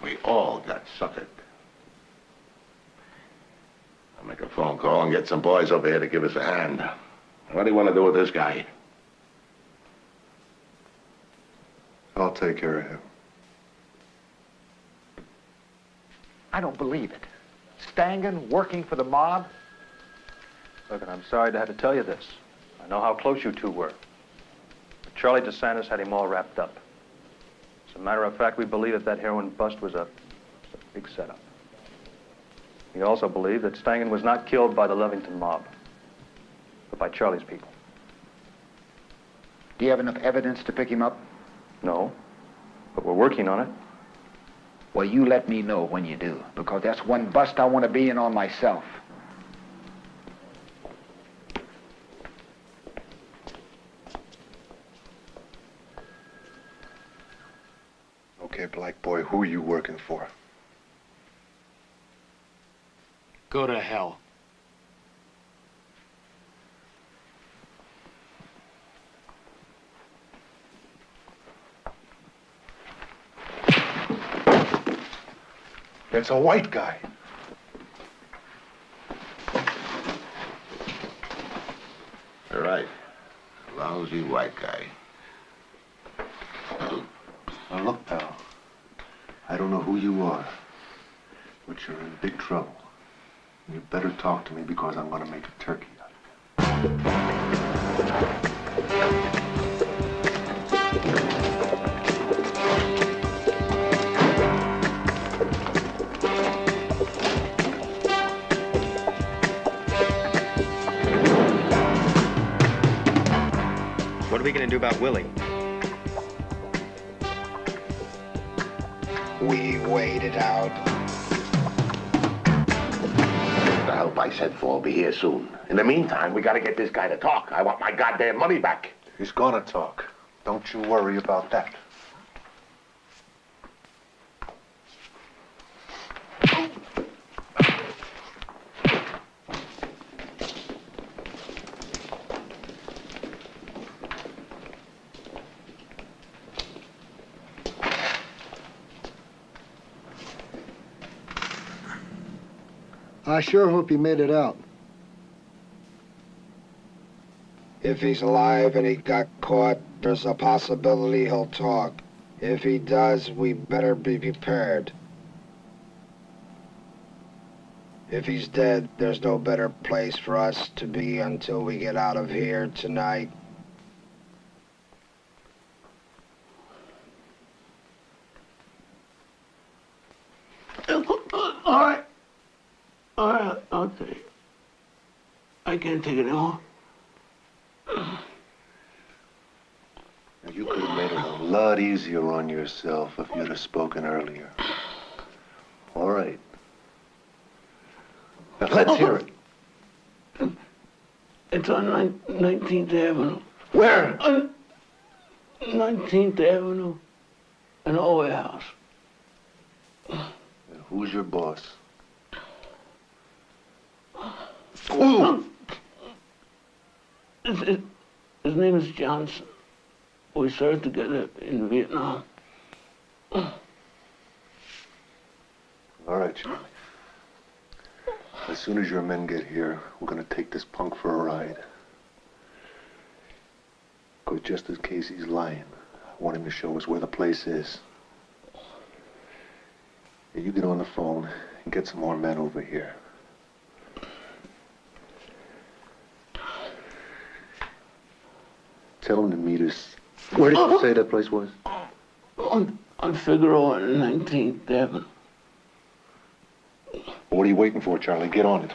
We all got suckered. I'll make a phone call and get some boys over here to give us a hand. What do you want to do with this guy? I'll take care of him. I don't believe it. Stangen working for the mob? Look, and I'm sorry to have to tell you this. I know how close you two were. But Charlie DeSantis had him all wrapped up. As a matter of fact, we believe that heroin bust was a big setup. We also believe that Stangen was not killed by the Lovington mob, but by Charlie's people. Do you have enough evidence to pick him up? No, but we're working on it. Well, you let me know when you do, because that's one bust I want to be in on myself. Okay, black boy, who are you working for? Go to hell. It's a white guy. All right. Lousy white guy. Now look, pal, I don't know who you are, but you're in big trouble. You better talk to me because I'm gonna make a turkey out of you. What are we gonna do about Willie? We wait it out. The help I sent for will be here soon. In the meantime, we gotta get this guy to talk. I want my goddamn money back. He's gonna talk. Don't you worry about that. I sure hope he made it out. If he's alive and he got caught, there's a possibility he'll talk. If he does, we better be prepared. If he's dead, there's no better place for us to be until we get out of here tonight. All right, I'll take it. I can't take it anymore. Now, you could have made it a lot easier on yourself if you'd have spoken earlier. All right. Now, let's hear it. It's on 19th Avenue. Where? On 19th Avenue. An old house. And who's your boss? Ooh. His name is Johnson. We served together in Vietnam. All right, Charlie. As soon as your men get here, we're gonna take this punk for a ride. Because just in case he's lying, I want him to show us where the place is. Yeah, you get on the phone and get some more men over here. Tell him to meet us. Where did you say that place was? On Figueroa and 19th Avenue. What are you waiting for, Charlie? Get on it.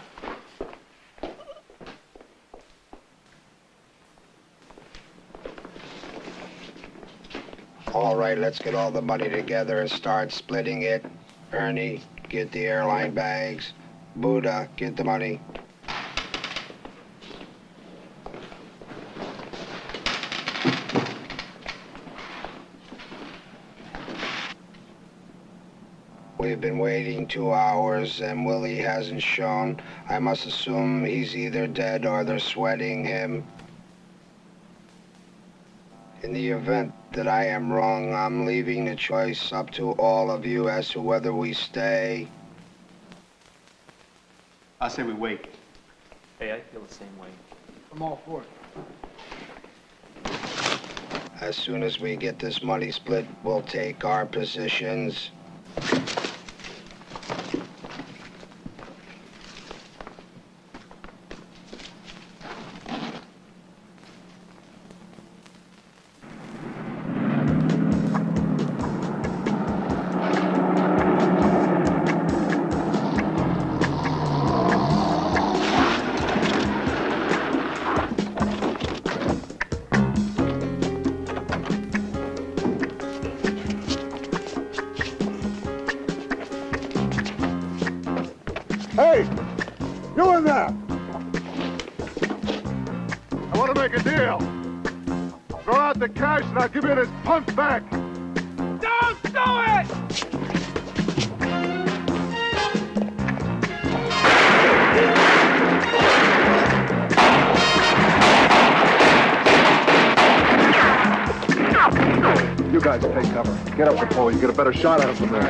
All right, let's get all the money together and start splitting it. Ernie, get the airline bags. Buddha, get the money. We've been waiting 2 hours and Willie hasn't shown. I must assume he's either dead or they're sweating him. In the event that I am wrong, I'm leaving the choice up to all of you as to whether we stay. I say we wait. Hey, I feel the same way. I'm all for it. As soon as we get this money split, we'll take our positions. Hey, you in there? I want to make a deal. Throw out the cash and I'll give you this punk back. Don't do it! You guys take cover. Get up the pole. You get a better shot at him from there.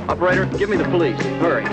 Operator, give me the police. Hurry.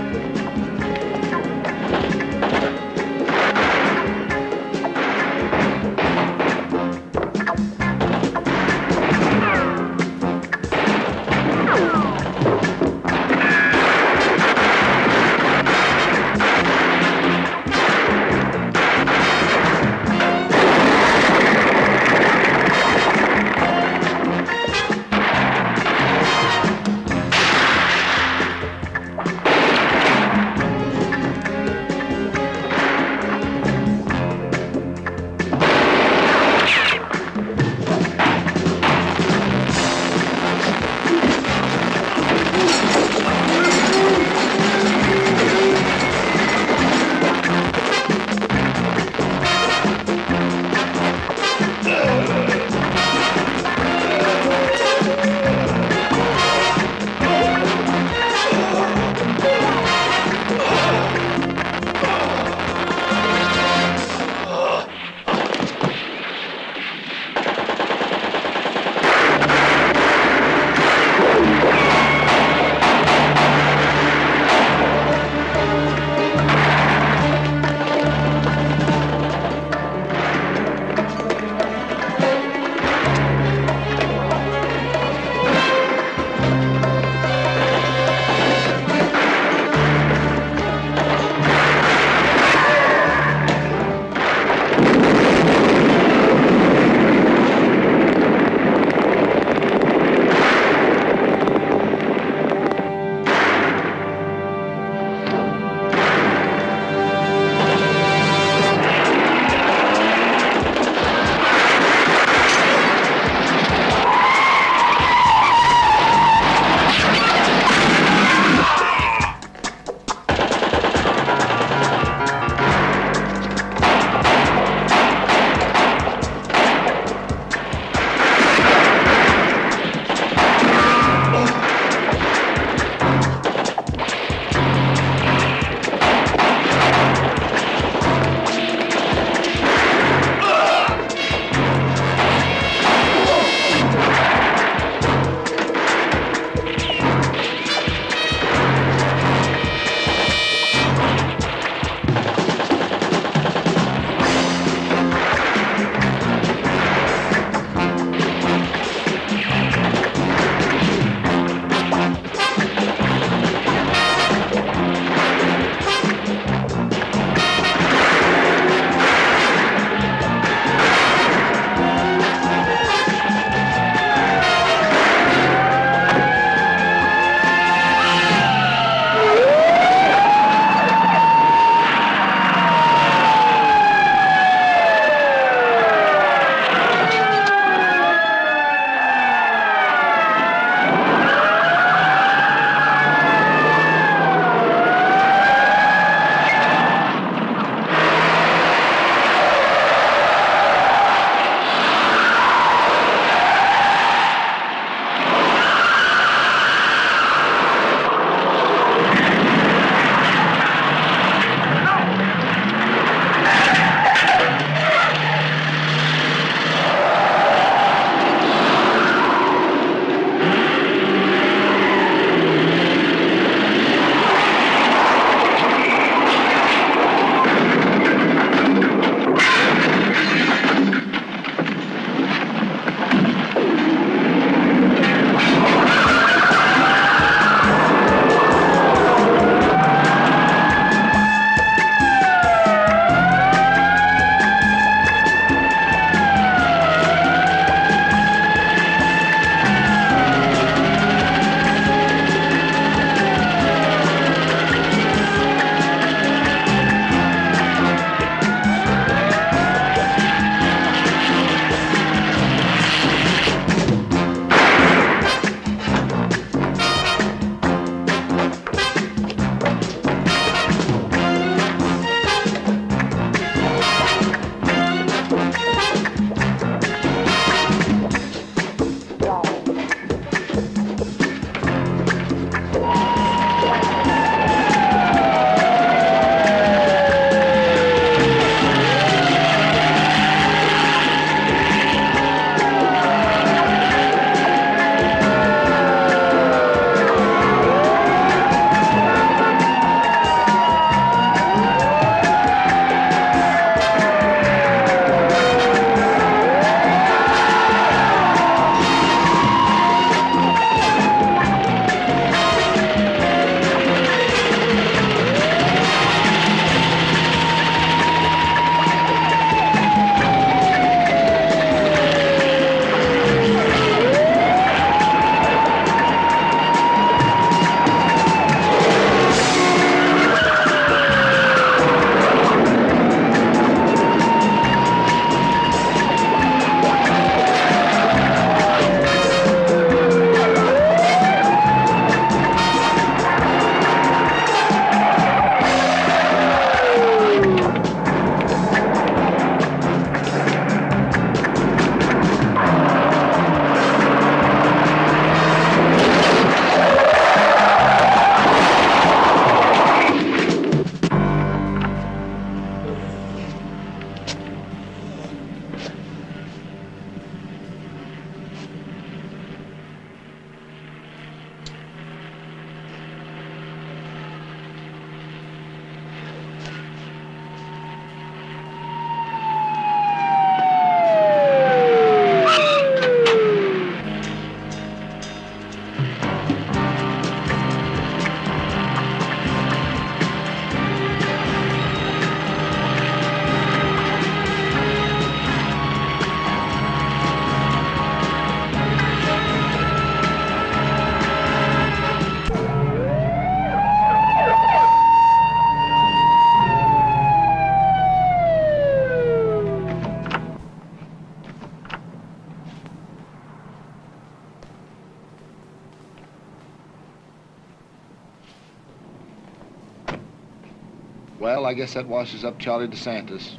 Well, I guess that washes up Charlie DeSantis.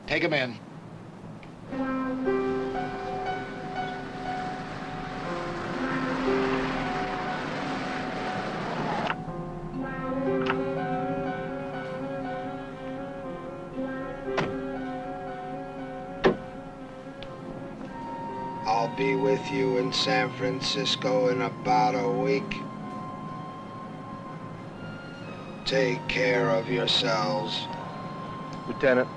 Take him in. I'll be with you in San Francisco in about a week. Take care of yourselves. Lieutenant,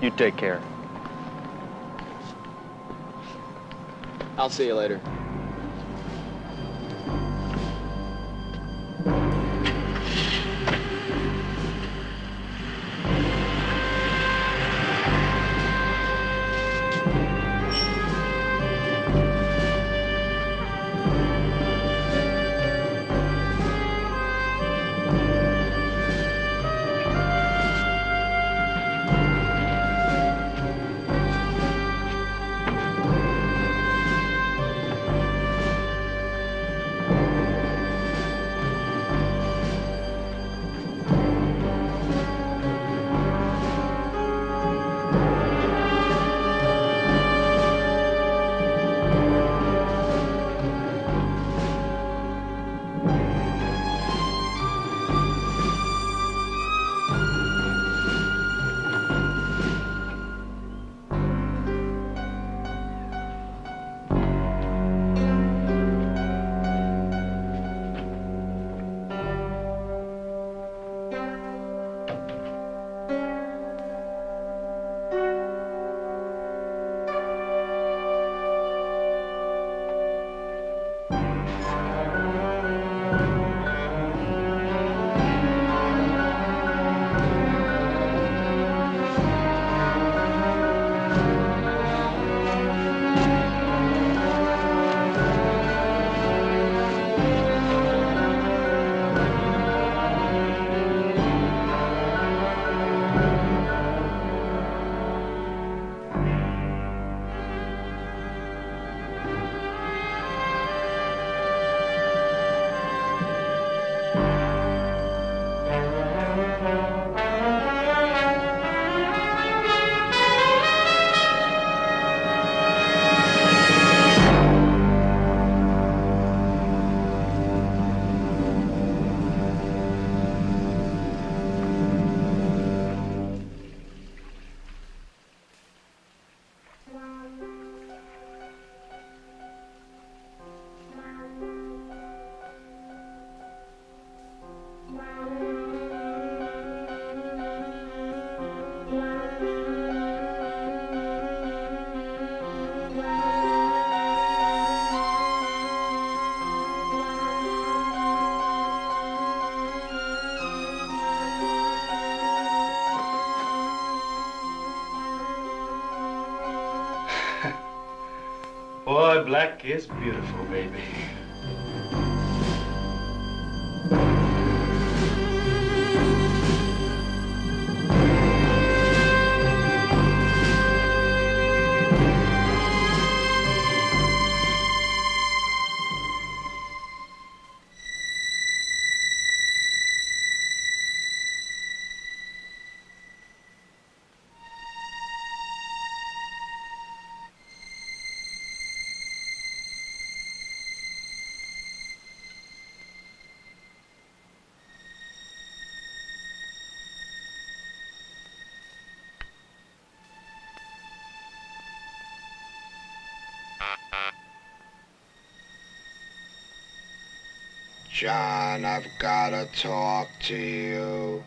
you take care. I'll see you later. Boy, black is beautiful, baby. John, I've gotta talk to you.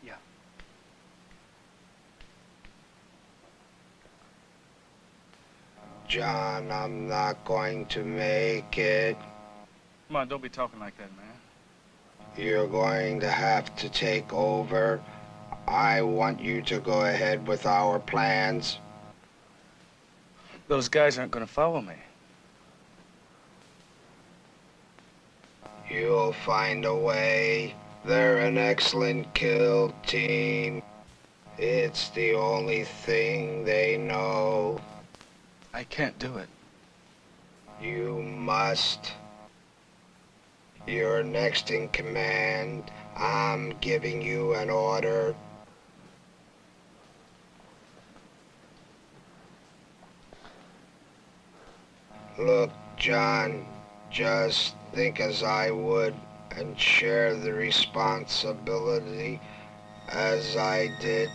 Yeah. John, I'm not going to make it. Come on, don't be talking like that, man. You're going to have to take over. I want you to go ahead with our plans. Those guys aren't gonna follow me. You'll find a way. They're an excellent kill team. It's the only thing they know. I can't do it. You must. You're next in command. I'm giving you an order. Look, John, just think as I would and share the responsibility as I did.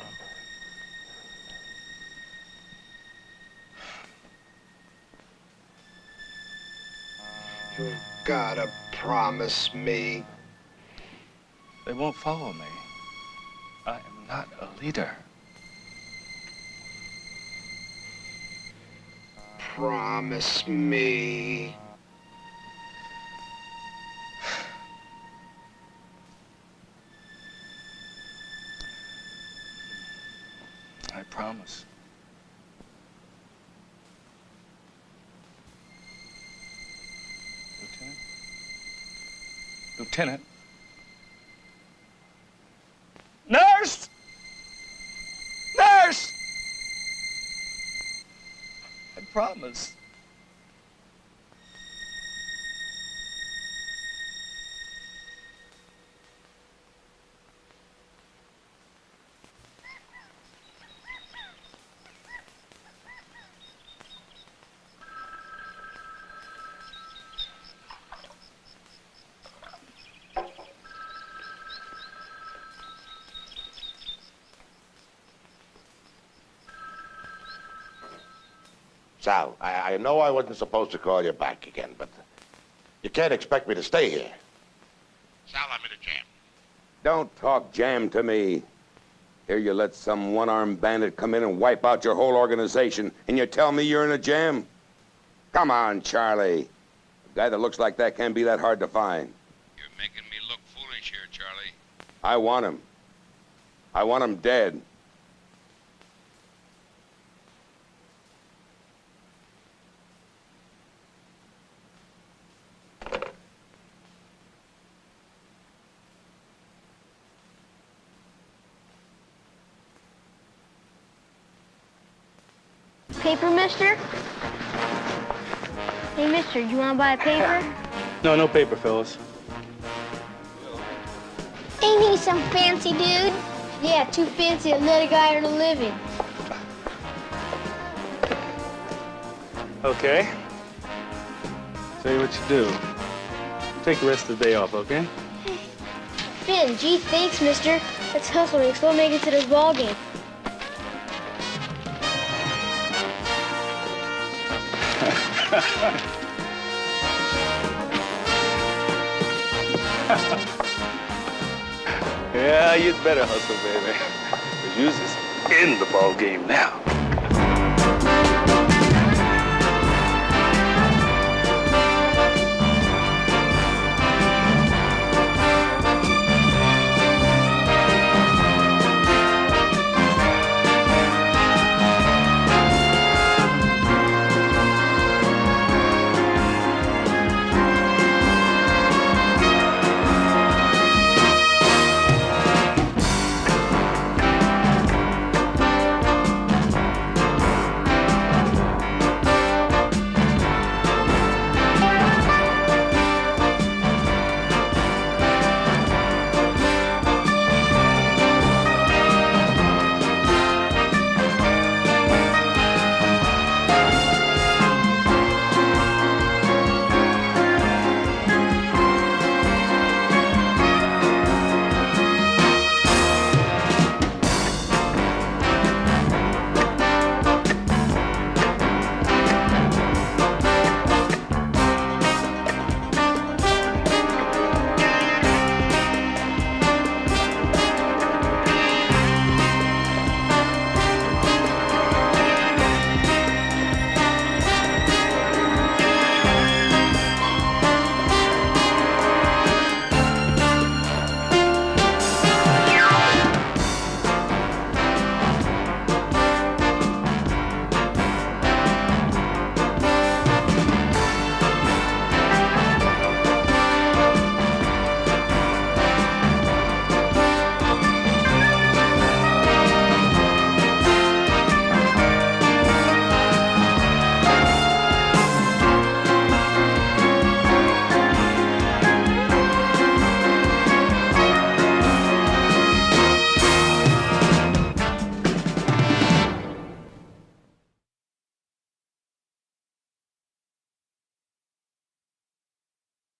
You've gotta promise me. They won't follow me. I am not a leader. Promise me. I promise. Lieutenant? Lieutenant? Nurse! Nurse! I promise. Sal, I know I wasn't supposed to call you back again, but you can't expect me to stay here. Sal, I'm in a jam. Don't talk jam to me. Here you let some one-armed bandit come in and wipe out your whole organization, and you tell me you're in a jam? Come on, Charlie. A guy that looks like that can't be that hard to find. You're making me look foolish here, Charlie. I want him. I want him dead. Paper, mister? Hey, mister, you want to buy a paper? No, no paper, fellas. Ain't he some fancy dude? Yeah, too fancy to let a guy earn a living. Okay. Tell you what you do. Take the rest of the day off, okay? Finn, gee, thanks, mister. Let's hustle and still make it to this ball game. Yeah, you'd better hustle, baby. The you's is in the ball game now.